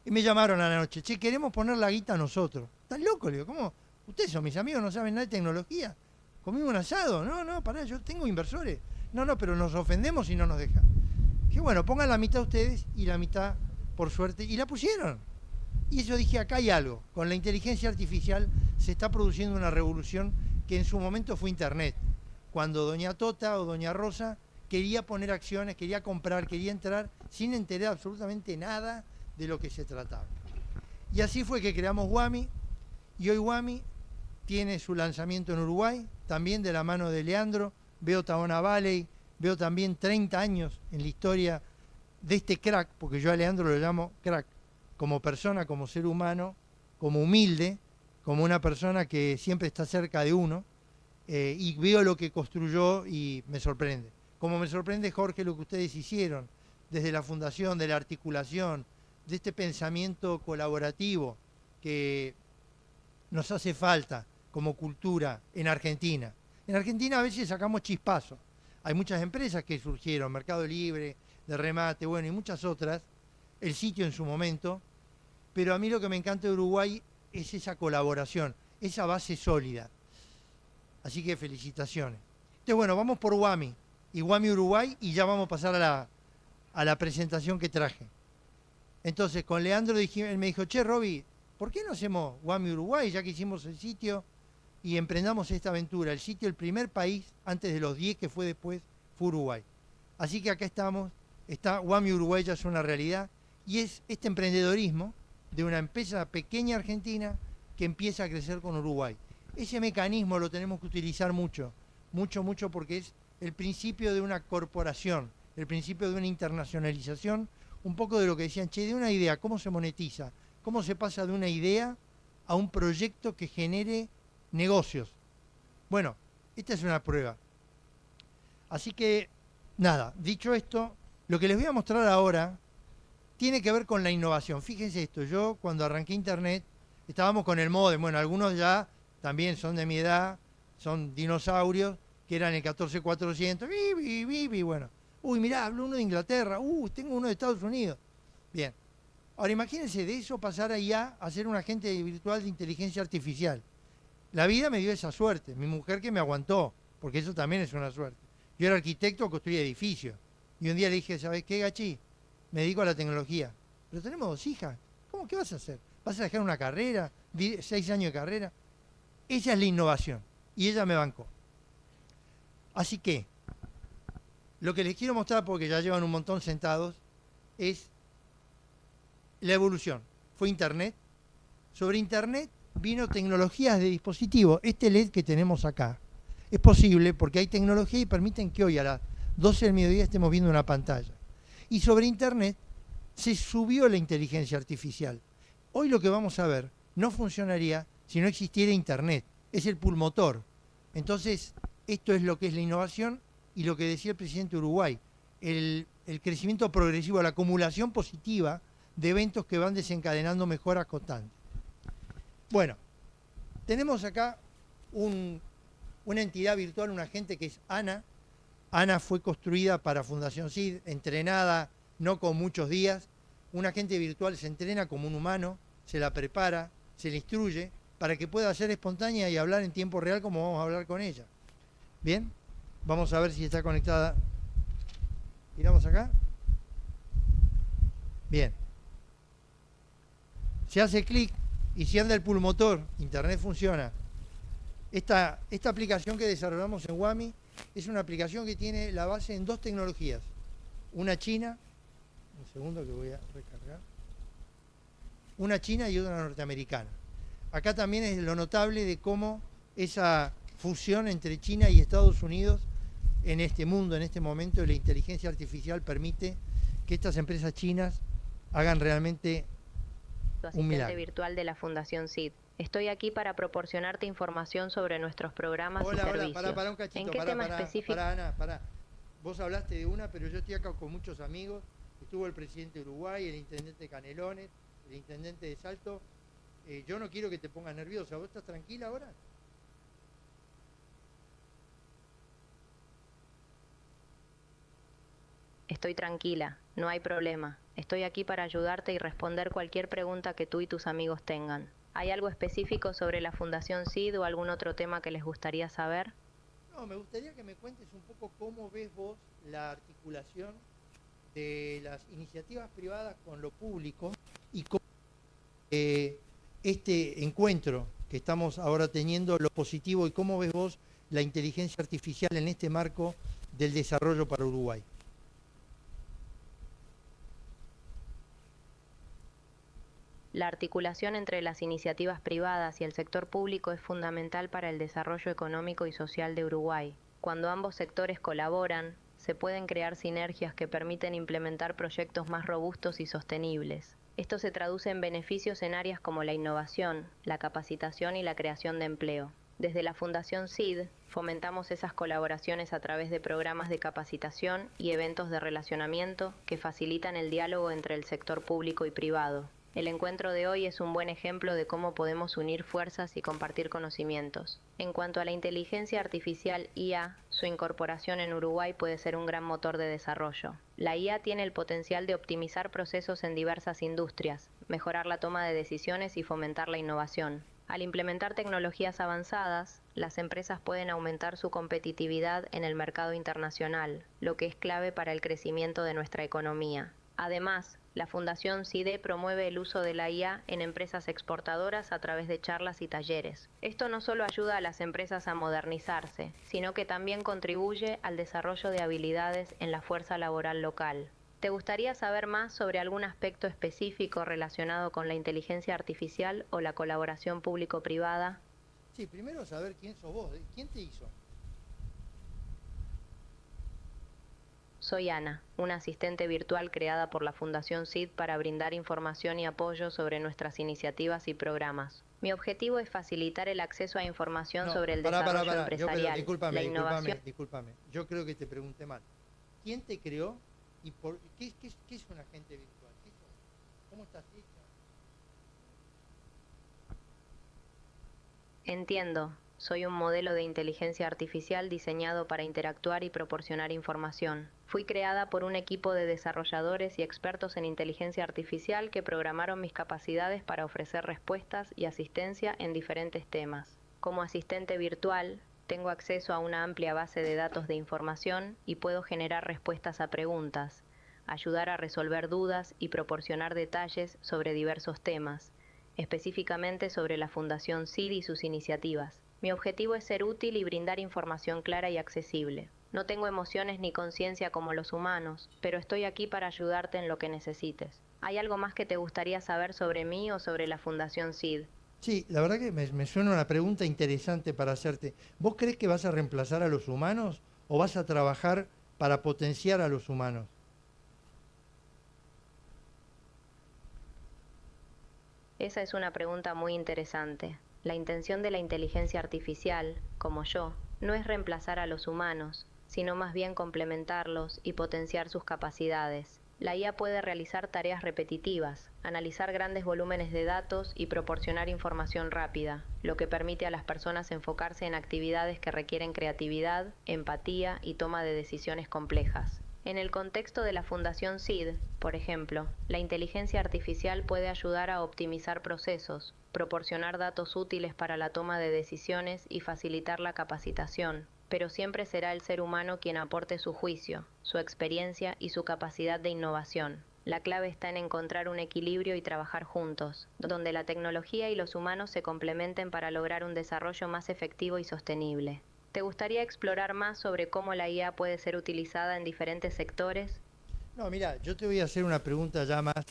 Speaker 9: y me llamaron a la noche. Che, queremos poner la guita nosotros. ¿Están locos? Le digo, ¿cómo? Ustedes son mis amigos, no saben nada de tecnología. ¿Comimos un asado? No, pará, yo tengo inversores. No, pero nos ofendemos y no nos dejan. Dije, bueno, pongan la mitad ustedes y la mitad, por suerte, y la pusieron. Y yo dije, acá hay algo. Con la inteligencia artificial se está produciendo una revolución que en su momento fue Internet. Cuando doña Tota o doña Rosa quería poner acciones, quería comprar, quería entrar, sin enterar absolutamente nada de lo que se trataba. Y así fue que creamos WAMI, y hoy WAMI tiene su lanzamiento en Uruguay, también de la mano de Leandro. Veo Taona Valley, veo también 30 años en la historia de este crack, porque yo a Leandro lo llamo crack, como persona, como ser humano, como humilde, como una persona que siempre está cerca de uno, y veo lo que construyó y me sorprende. Como me sorprende, Jorge, lo que ustedes hicieron, desde la fundación, de la articulación, de este pensamiento colaborativo que nos hace falta como cultura en Argentina. En Argentina a veces sacamos chispazos. Hay muchas empresas que surgieron, Mercado Libre, de remate, bueno, y muchas otras, el sitio en su momento, pero a mí lo que me encanta de Uruguay es esa colaboración, esa base sólida. Así que felicitaciones. Entonces, bueno, vamos por WAMI, y WAMI Uruguay, y ya vamos a pasar a la presentación que traje. Entonces, con Leandro él me dijo, che, Roby, ¿por qué no hacemos WAMI Uruguay, ya que hicimos el sitio y emprendamos esta aventura? El sitio, el primer país, antes de los 10 que fue después, fue Uruguay. Así que acá estamos, WAMI Uruguay ya es una realidad, y es este emprendedorismo de una empresa pequeña argentina que empieza a crecer con Uruguay. Ese mecanismo lo tenemos que utilizar mucho, porque es el principio de una corporación, el principio de una internacionalización, un poco de lo que decían, che, de una idea, ¿cómo se monetiza? ¿Cómo se pasa de una idea a un proyecto que genere negocios? Bueno, esta es una prueba. Así que, nada, dicho esto, lo que les voy a mostrar ahora tiene que ver con la innovación. Fíjense esto, yo cuando arranqué Internet, estábamos con el módem, bueno, algunos ya también son de mi edad, son dinosaurios, que eran el 14400, bueno. Uy, mirá, hablo uno de Inglaterra, tengo uno de Estados Unidos. Bien. Ahora imagínense de eso pasar a IA a ser un agente virtual de inteligencia artificial. La vida me dio esa suerte, mi mujer que me aguantó, porque eso también es una suerte. Yo era arquitecto, construía edificios. Y un día le dije, ¿sabes qué, Gachi? Me dedico a la tecnología. Pero tenemos 2 hijas. ¿Cómo? ¿Qué vas a hacer? ¿Vas a dejar una carrera? 6 años de carrera. Esa es la innovación. Y ella me bancó. Así que, lo que les quiero mostrar, porque ya llevan un montón sentados, es la evolución. Fue Internet. Sobre Internet vino tecnologías de dispositivo. Este LED que tenemos acá es posible porque hay tecnología y permiten que hoy a las 12 del mediodía estemos viendo una pantalla. Y sobre Internet se subió la inteligencia artificial. Hoy lo que vamos a ver no funcionaría si no existiera Internet. Es el pulmotor. Entonces, esto es lo que es la innovación y lo que decía el presidente de Uruguay. El crecimiento progresivo, la acumulación positiva de eventos que van desencadenando mejoras constantes. Bueno, tenemos acá una entidad virtual, un agente que es Ana. Ana fue construida para Fundación CID, entrenada, no con muchos días. Un agente virtual se entrena como un humano, se la prepara, se le instruye para que pueda ser espontánea y hablar en tiempo real como vamos a hablar con ella. Bien, vamos a ver si está conectada. Miramos acá. Bien. Se hace clic y si anda el pulmotor, Internet funciona. Esta aplicación que desarrollamos en WAMI es una aplicación que tiene la base en 2 tecnologías. Una china, un segundo que voy a recargar. Una china y otra norteamericana. Acá también es lo notable de cómo esa fusión entre China y Estados Unidos en este mundo, en este momento, y la inteligencia artificial permite que estas empresas chinas hagan realmente
Speaker 10: tu
Speaker 9: un
Speaker 10: asistente
Speaker 9: milagro.
Speaker 10: virtual de la Fundación CID. Estoy aquí para proporcionarte información sobre nuestros programas y
Speaker 9: Hola,
Speaker 10: servicios.
Speaker 9: pará un cachito.
Speaker 10: ¿En qué tema específico?
Speaker 9: Ana, pará. Vos hablaste de una, pero yo estoy acá con muchos amigos. Estuvo el presidente de Uruguay, el intendente de Canelones, el intendente de Salto. Yo no quiero que te pongas nerviosa. ¿Vos estás tranquila ahora?
Speaker 10: Estoy tranquila, no hay problema. Estoy aquí para ayudarte y responder cualquier pregunta que tú y tus amigos tengan. ¿Hay algo específico sobre la Fundación CID o algún otro tema que les gustaría saber?
Speaker 9: No, me gustaría que me cuentes un poco cómo ves vos la articulación de las iniciativas privadas con lo público y cómo este encuentro que estamos ahora teniendo, lo positivo, y cómo ves vos la inteligencia artificial en este marco del desarrollo para Uruguay.
Speaker 10: La articulación entre las iniciativas privadas y el sector público es fundamental para el desarrollo económico y social de Uruguay. Cuando ambos sectores colaboran, se pueden crear sinergias que permiten implementar proyectos más robustos y sostenibles. Esto se traduce en beneficios en áreas como la innovación, la capacitación y la creación de empleo. Desde la Fundación CID, fomentamos esas colaboraciones a través de programas de capacitación y eventos de relacionamiento que facilitan el diálogo entre el sector público y privado. El encuentro de hoy es un buen ejemplo de cómo podemos unir fuerzas y compartir conocimientos. En cuanto a la inteligencia artificial IA, su incorporación en Uruguay puede ser un gran motor de desarrollo. La IA tiene el potencial de optimizar procesos en diversas industrias, mejorar la toma de decisiones y fomentar la innovación. Al implementar tecnologías avanzadas, las empresas pueden aumentar su competitividad en el mercado internacional, lo que es clave para el crecimiento de nuestra economía. Además, la Fundación CIDE promueve el uso de la IA en empresas exportadoras a través de charlas y talleres. Esto no solo ayuda a las empresas a modernizarse, sino que también contribuye al desarrollo de habilidades en la fuerza laboral local. ¿Te gustaría saber más sobre algún aspecto específico relacionado con la inteligencia artificial o la colaboración público-privada?
Speaker 9: Sí, primero saber quién sos vos, quién te hizo.
Speaker 10: Soy Ana, una asistente virtual creada por la Fundación CID para brindar información y apoyo sobre nuestras iniciativas y programas. Mi objetivo es facilitar el acceso a información sobre el desarrollo empresarial, la innovación.
Speaker 9: Discúlpame, yo creo que te pregunté mal. ¿Quién te creó y qué es un agente virtual? ¿Cómo estás hecha?
Speaker 10: Entiendo. Soy un modelo de inteligencia artificial diseñado para interactuar y proporcionar información. Fui creada por un equipo de desarrolladores y expertos en inteligencia artificial que programaron mis capacidades para ofrecer respuestas y asistencia en diferentes temas. Como asistente virtual, tengo acceso a una amplia base de datos de información y puedo generar respuestas a preguntas, ayudar a resolver dudas y proporcionar detalles sobre diversos temas, específicamente sobre la Fundación CID y sus iniciativas. Mi objetivo es ser útil y brindar información clara y accesible. No tengo emociones ni conciencia como los humanos, pero estoy aquí para ayudarte en lo que necesites. ¿Hay algo más que te gustaría saber sobre mí o sobre la Fundación CID?
Speaker 9: Sí, la verdad que me suena una pregunta interesante para hacerte. ¿Vos crees que vas a reemplazar a los humanos o vas a trabajar para potenciar a los humanos?
Speaker 10: Esa es una pregunta muy interesante. La intención de la inteligencia artificial, como yo, no es reemplazar a los humanos, sino más bien complementarlos y potenciar sus capacidades. La IA puede realizar tareas repetitivas, analizar grandes volúmenes de datos y proporcionar información rápida, lo que permite a las personas enfocarse en actividades que requieren creatividad, empatía y toma de decisiones complejas. En el contexto de la Fundación CID, por ejemplo, la inteligencia artificial puede ayudar a optimizar procesos, proporcionar datos útiles para la toma de decisiones y facilitar la capacitación, pero siempre será el ser humano quien aporte su juicio, su experiencia y su capacidad de innovación. La clave está en encontrar un equilibrio y trabajar juntos, donde la tecnología y los humanos se complementen para lograr un desarrollo más efectivo y sostenible. ¿Te gustaría explorar más sobre cómo la IA puede ser utilizada en diferentes sectores?
Speaker 9: No, mira, yo te voy a hacer una pregunta ya más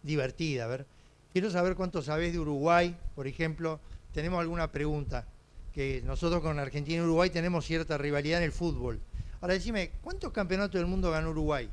Speaker 9: divertida. A ver, quiero saber cuánto sabés de Uruguay, por ejemplo. Tenemos alguna pregunta. que nosotros con Argentina y Uruguay tenemos cierta rivalidad en el fútbol. Ahora decime, ¿cuántos campeonatos del mundo ganó Uruguay?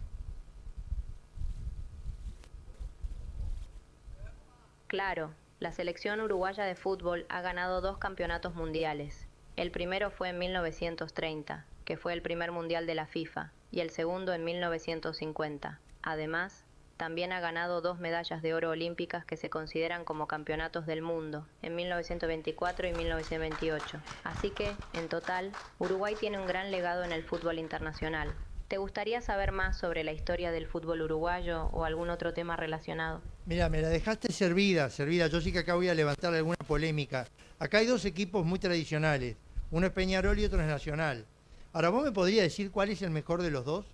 Speaker 10: Claro, la selección uruguaya de fútbol ha ganado 2 campeonatos mundiales. El primero fue en 1930, que fue el primer mundial de la FIFA, y el segundo en 1950. Además, también ha ganado 2 medallas de oro olímpicas que se consideran como campeonatos del mundo, en 1924 y 1928. Así que, en total, Uruguay tiene un gran legado en el fútbol internacional. ¿Te gustaría saber más sobre la historia del fútbol uruguayo o algún otro tema relacionado?
Speaker 9: Mira, me la dejaste servida. Yo sí que acá voy a levantar alguna polémica. Acá hay 2 equipos muy tradicionales. Uno es Peñarol y otro es Nacional. Ahora, ¿vos me podrías decir cuál es el mejor de los 2?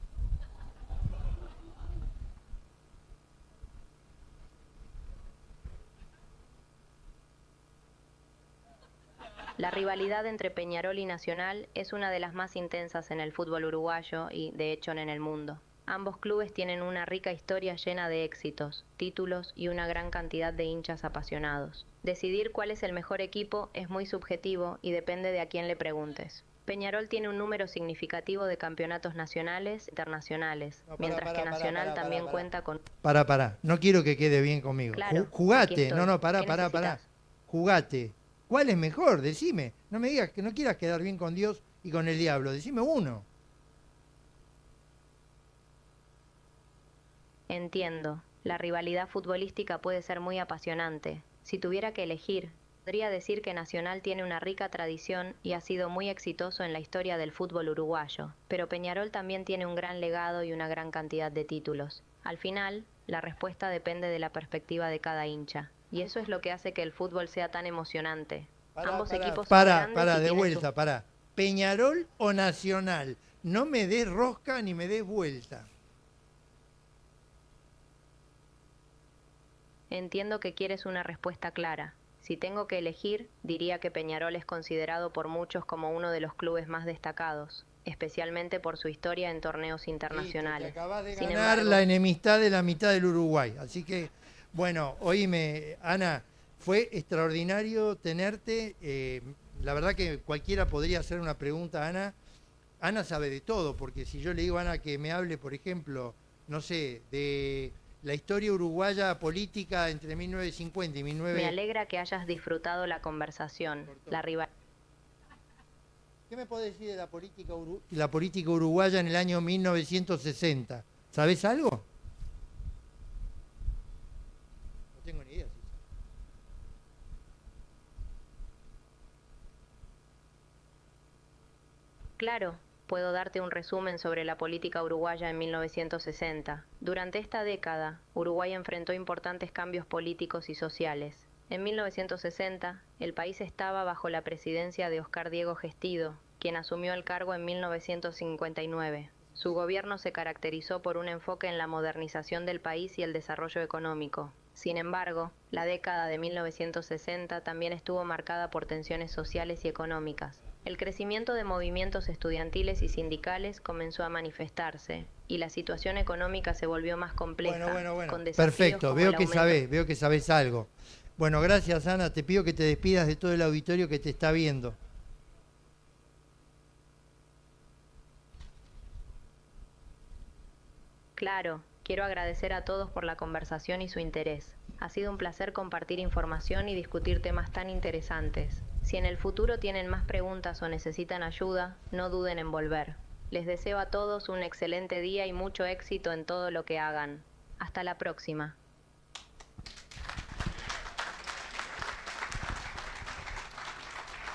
Speaker 10: La rivalidad entre Peñarol y Nacional es una de las más intensas en el fútbol uruguayo y, de hecho, en el mundo. Ambos clubes tienen una rica historia llena de éxitos, títulos y una gran cantidad de hinchas apasionados. Decidir cuál es el mejor equipo es muy subjetivo y depende de a quién le preguntes. Peñarol tiene un número significativo de campeonatos nacionales e internacionales, mientras que Nacional también cuenta con...
Speaker 9: Pará. No quiero que quede bien conmigo.
Speaker 10: Claro,
Speaker 9: Jugate.
Speaker 10: ¿Qué necesitas?
Speaker 9: Jugate. ¿Cuál es mejor? Decime. No me digas que no quieras quedar bien con Dios y con el diablo. Decime uno.
Speaker 10: Entiendo. La rivalidad futbolística puede ser muy apasionante. Si tuviera que elegir, podría decir que Nacional tiene una rica tradición y ha sido muy exitoso en la historia del fútbol uruguayo, pero Peñarol también tiene un gran legado y una gran cantidad de títulos. Al final, la respuesta depende de la perspectiva de cada hincha, y eso es lo que hace que el fútbol sea tan emocionante. Ambos equipos son grandes y
Speaker 9: de
Speaker 10: tienen
Speaker 9: vuelta, pará. ¿Peñarol o Nacional? No me des rosca ni me des vuelta.
Speaker 10: Entiendo que quieres una respuesta clara. Si tengo que elegir, diría que Peñarol es considerado por muchos como uno de los clubes más destacados, especialmente por su historia en torneos internacionales.
Speaker 9: Te acabas de ganar la enemistad de la mitad del Uruguay. Así que, bueno, oíme, Ana, fue extraordinario tenerte. La verdad que cualquiera podría hacer una pregunta a Ana. Ana sabe de todo, porque si yo le digo a Ana que me hable, por ejemplo, no sé, de la historia uruguaya política entre 1950 y 19...
Speaker 10: Me alegra que hayas disfrutado la conversación.
Speaker 9: ¿Qué me podés decir de la política uruguaya en el año 1960? ¿Sabés algo? No tengo ni idea.
Speaker 10: Claro. Puedo darte un resumen sobre la política uruguaya en 1960. Durante esta década, Uruguay enfrentó importantes cambios políticos y sociales. En 1960, el país estaba bajo la presidencia de Oscar Diego Gestido, quien asumió el cargo en 1959. Su gobierno se caracterizó por un enfoque en la modernización del país y el desarrollo económico. Sin embargo, la década de 1960 también estuvo marcada por tensiones sociales y económicas. El crecimiento de movimientos estudiantiles y sindicales comenzó a manifestarse y la situación económica se volvió más compleja.
Speaker 9: Bueno.
Speaker 10: Con
Speaker 9: Perfecto, veo que sabés algo. Bueno, gracias, Ana. Te pido que te despidas de todo el auditorio que te está viendo.
Speaker 10: Claro, quiero agradecer a todos por la conversación y su interés. Ha sido un placer compartir información y discutir temas tan interesantes. Si en el futuro tienen más preguntas o necesitan ayuda, no duden en volver. Les deseo a todos un excelente día y mucho éxito en todo lo que hagan. Hasta la próxima.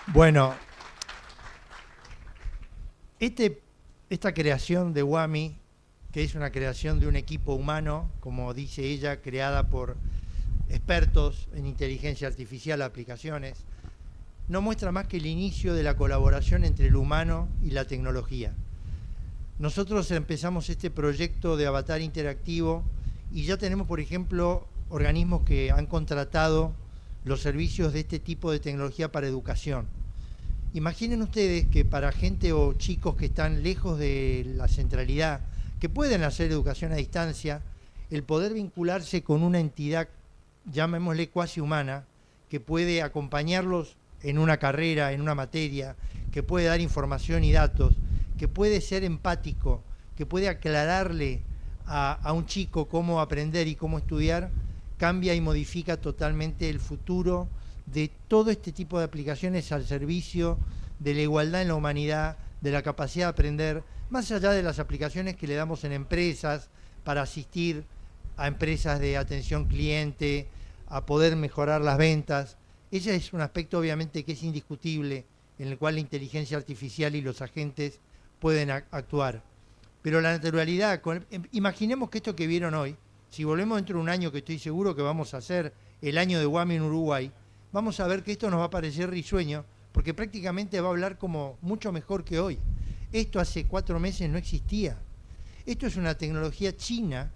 Speaker 9: Bueno, esta creación de WAMI, que es una creación de un equipo humano, como dice ella, creada por expertos en inteligencia artificial, aplicaciones, no muestra más que el inicio de la colaboración entre el humano y la tecnología. Nosotros empezamos este proyecto de avatar interactivo y ya tenemos, por ejemplo, organismos que han contratado los servicios de este tipo de tecnología para educación. Imaginen ustedes que para gente o chicos que están lejos de la centralidad, que pueden hacer educación a distancia, el poder vincularse con una entidad, llamémosle cuasi humana, que puede acompañarlos en una carrera, en una materia, que puede dar información y datos, que puede ser empático, que puede aclararle a un chico cómo aprender y cómo estudiar, cambia y modifica totalmente el futuro de todo este tipo de aplicaciones al servicio de la igualdad en la humanidad, de la capacidad de aprender, más allá de las aplicaciones que le damos en empresas para asistir a empresas de atención cliente, a poder mejorar las ventas. Ese es un aspecto obviamente que es indiscutible, en el cual la inteligencia artificial y los agentes pueden actuar. Pero la naturalidad, imaginemos que esto que vieron hoy, si volvemos dentro de un año, que estoy seguro que vamos a hacer el año de WAMI en Uruguay, vamos a ver que esto nos va a parecer risueño, porque prácticamente va a hablar como mucho mejor que hoy. Esto hace 4 meses no existía. Esto es una tecnología china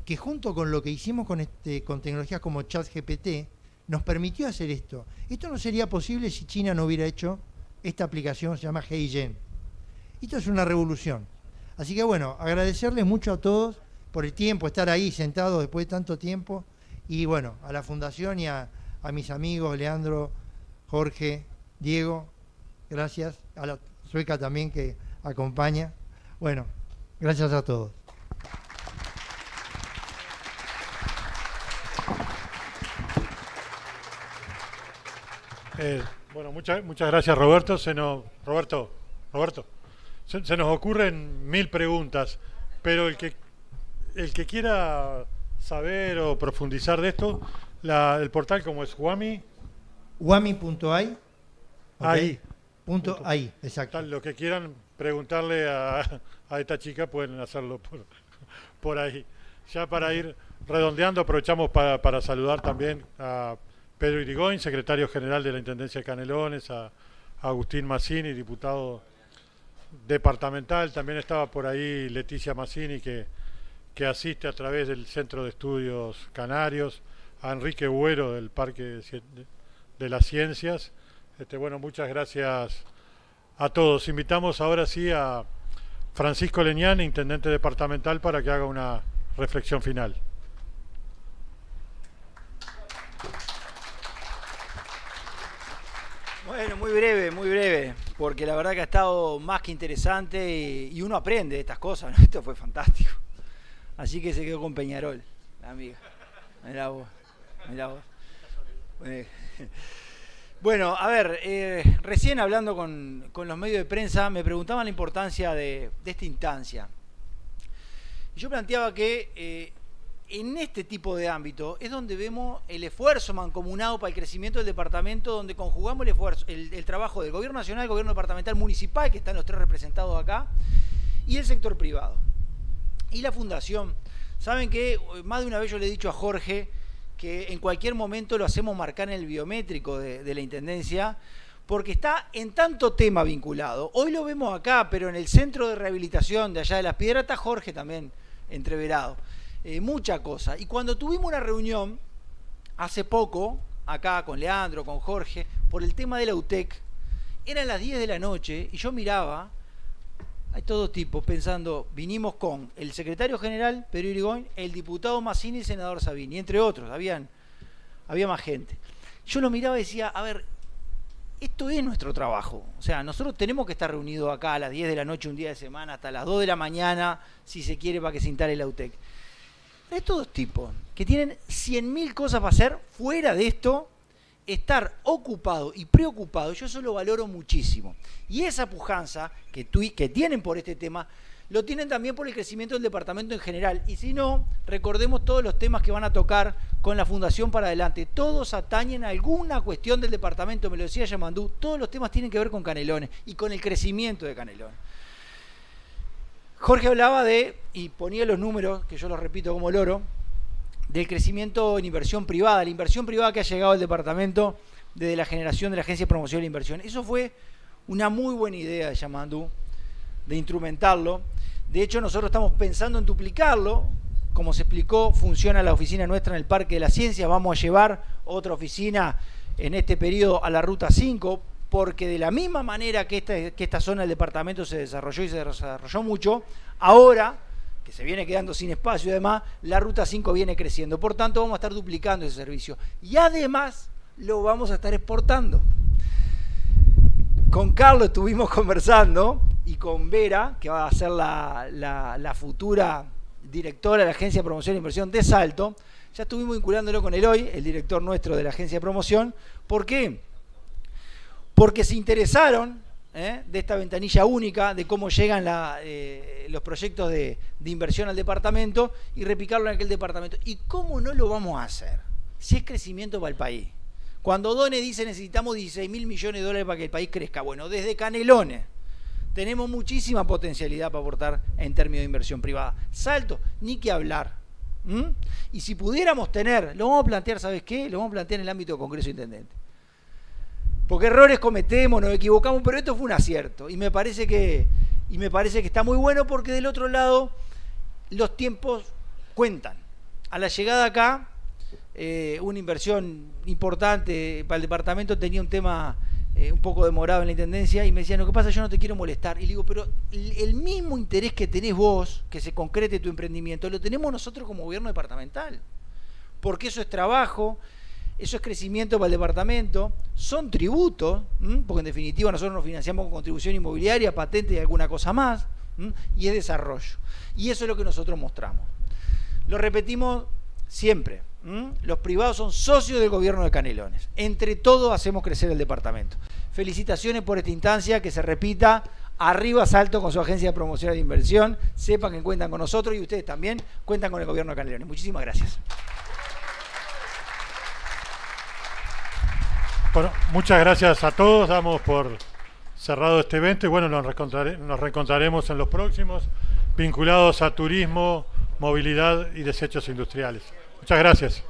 Speaker 9: que junto con lo que hicimos con tecnologías como ChatGPT, nos permitió hacer esto. Esto no sería posible si China no hubiera hecho esta aplicación, se llama HeyGen. Esto es una revolución. Así que bueno, agradecerles mucho a todos por el tiempo, estar ahí sentados después de tanto tiempo, y bueno, a la Fundación y a mis amigos, Leandro, Jorge, Diego, gracias, a la Sueca también que acompaña. Bueno, gracias a todos.
Speaker 1: Bueno, muchas gracias, Roberto. Se nos ocurren 1000 preguntas, pero el que quiera saber o profundizar de esto, el portal como es WAMI.
Speaker 9: WAMI.ai.
Speaker 1: Ahí.
Speaker 9: Ahí, exacto.
Speaker 1: Lo que quieran preguntarle a esta chica pueden hacerlo por ahí. Ya para ir redondeando, aprovechamos para saludar también a Pedro Irigoyen, secretario general de la Intendencia de Canelones, a Agustín Mazzini, diputado departamental. También estaba por ahí Leticia Mazzini, que asiste a través del Centro de Estudios Canarios, a Enrique Buero del Parque de las Ciencias. Bueno, muchas gracias a todos. Invitamos ahora sí a Francisco Leñán, intendente departamental, para que haga una reflexión final.
Speaker 11: Bueno, muy breve, porque la verdad que ha estado más que interesante y uno aprende de estas cosas, ¿no? Esto fue fantástico. Así que se quedó con Peñarol, la amiga. Mirá vos. Bueno, a ver, recién hablando con los medios de prensa me preguntaban la importancia de esta instancia. Yo planteaba que en este tipo de ámbito es donde vemos el esfuerzo mancomunado para el crecimiento del departamento, donde conjugamos el trabajo del gobierno nacional, el gobierno departamental, municipal, que están los 3 representados acá, y el sector privado. Y la fundación. Saben que más de una vez yo le he dicho a Jorge que en cualquier momento lo hacemos marcar en el biométrico de la Intendencia, porque está en tanto tema vinculado. Hoy lo vemos acá, pero en el centro de rehabilitación de allá de Las Piedras está Jorge también entreverado. Mucha cosa. Y cuando tuvimos una reunión hace poco, acá con Leandro, con Jorge, por el tema de la UTEC, eran las 10 de la noche y yo miraba, hay todo tipo, pensando, vinimos con el secretario general, Pedro Irigoyen, el diputado Mazzini y el senador Sabini, entre otros, había más gente. Yo lo miraba y decía, a ver, esto es nuestro trabajo. O sea, nosotros tenemos que estar reunidos acá a las 10 de la noche un día de semana, hasta las 2 de la mañana, si se quiere, para que se instale la UTEC. Hay todos tipos que tienen 100.000 cosas para hacer fuera de esto, estar ocupado y preocupado. Yo eso lo valoro muchísimo. Y esa pujanza que tienen por este tema, lo tienen también por el crecimiento del departamento en general. Y si no, recordemos todos los temas que van a tocar con la Fundación para adelante. Todos atañen a alguna cuestión del departamento, me lo decía Yamandú, todos los temas tienen que ver con Canelones y con el crecimiento de Canelones. Jorge hablaba y ponía los números, que yo los repito como loro, del crecimiento en inversión privada, la inversión privada que ha llegado al departamento desde la generación de la Agencia de Promoción de la Inversión. Eso fue una muy buena idea de Yamandú, de instrumentarlo. De hecho, nosotros estamos pensando en duplicarlo. Como se explicó, funciona la oficina nuestra en el Parque de las Ciencias. Vamos a llevar otra oficina en este periodo a la Ruta 5, porque de la misma manera que esta zona del departamento se desarrolló y se desarrolló mucho, ahora, que se viene quedando sin espacio y demás, la Ruta 5 viene creciendo. Por tanto, vamos a estar duplicando ese servicio. Y además, lo vamos a estar exportando. con Carlos estuvimos conversando y con Vera, que va a ser la futura directora de la Agencia de Promoción e Inversión de Salto. Ya estuvimos vinculándolo con Eloy, el director nuestro de la Agencia de Promoción. ¿Por qué? Porque se interesaron de esta ventanilla única, de cómo llegan los proyectos de inversión al departamento y replicarlo en aquel departamento. ¿Y cómo no lo vamos a hacer? Si es crecimiento para el país. Cuando Done dice necesitamos 16.000 millones de dólares para que el país crezca. Bueno, desde Canelones tenemos muchísima potencialidad para aportar en términos de inversión privada. Salto, ni que hablar. Y si pudiéramos tener, lo vamos a plantear, ¿sabes qué? Lo vamos a plantear en el ámbito de Congreso Intendente. Porque errores cometemos, nos equivocamos, pero esto fue un acierto. Y me parece que está muy bueno porque del otro lado los tiempos cuentan. A la llegada acá, una inversión importante para el departamento tenía un tema un poco demorado en la intendencia y me decían, lo que pasa, yo no te quiero molestar. Y le digo, pero el mismo interés que tenés vos, que se concrete tu emprendimiento, lo tenemos nosotros como gobierno departamental. Porque eso es trabajo, eso es crecimiento para el departamento, son tributos, porque en definitiva nosotros nos financiamos con contribución inmobiliaria, patente y alguna cosa más, y es desarrollo. Y eso es lo que nosotros mostramos. Lo repetimos siempre. Los privados son socios del gobierno de Canelones. Entre todos hacemos crecer el departamento. Felicitaciones por esta instancia, que se repita. Arriba Salto con su agencia de promoción de inversión. Sepan que cuentan con nosotros y ustedes también cuentan con el gobierno de Canelones. Muchísimas gracias.
Speaker 1: Bueno, muchas gracias a todos. Damos por cerrado este evento y bueno, nos reencontraremos en los próximos vinculados a turismo, movilidad y desechos industriales. Muchas gracias.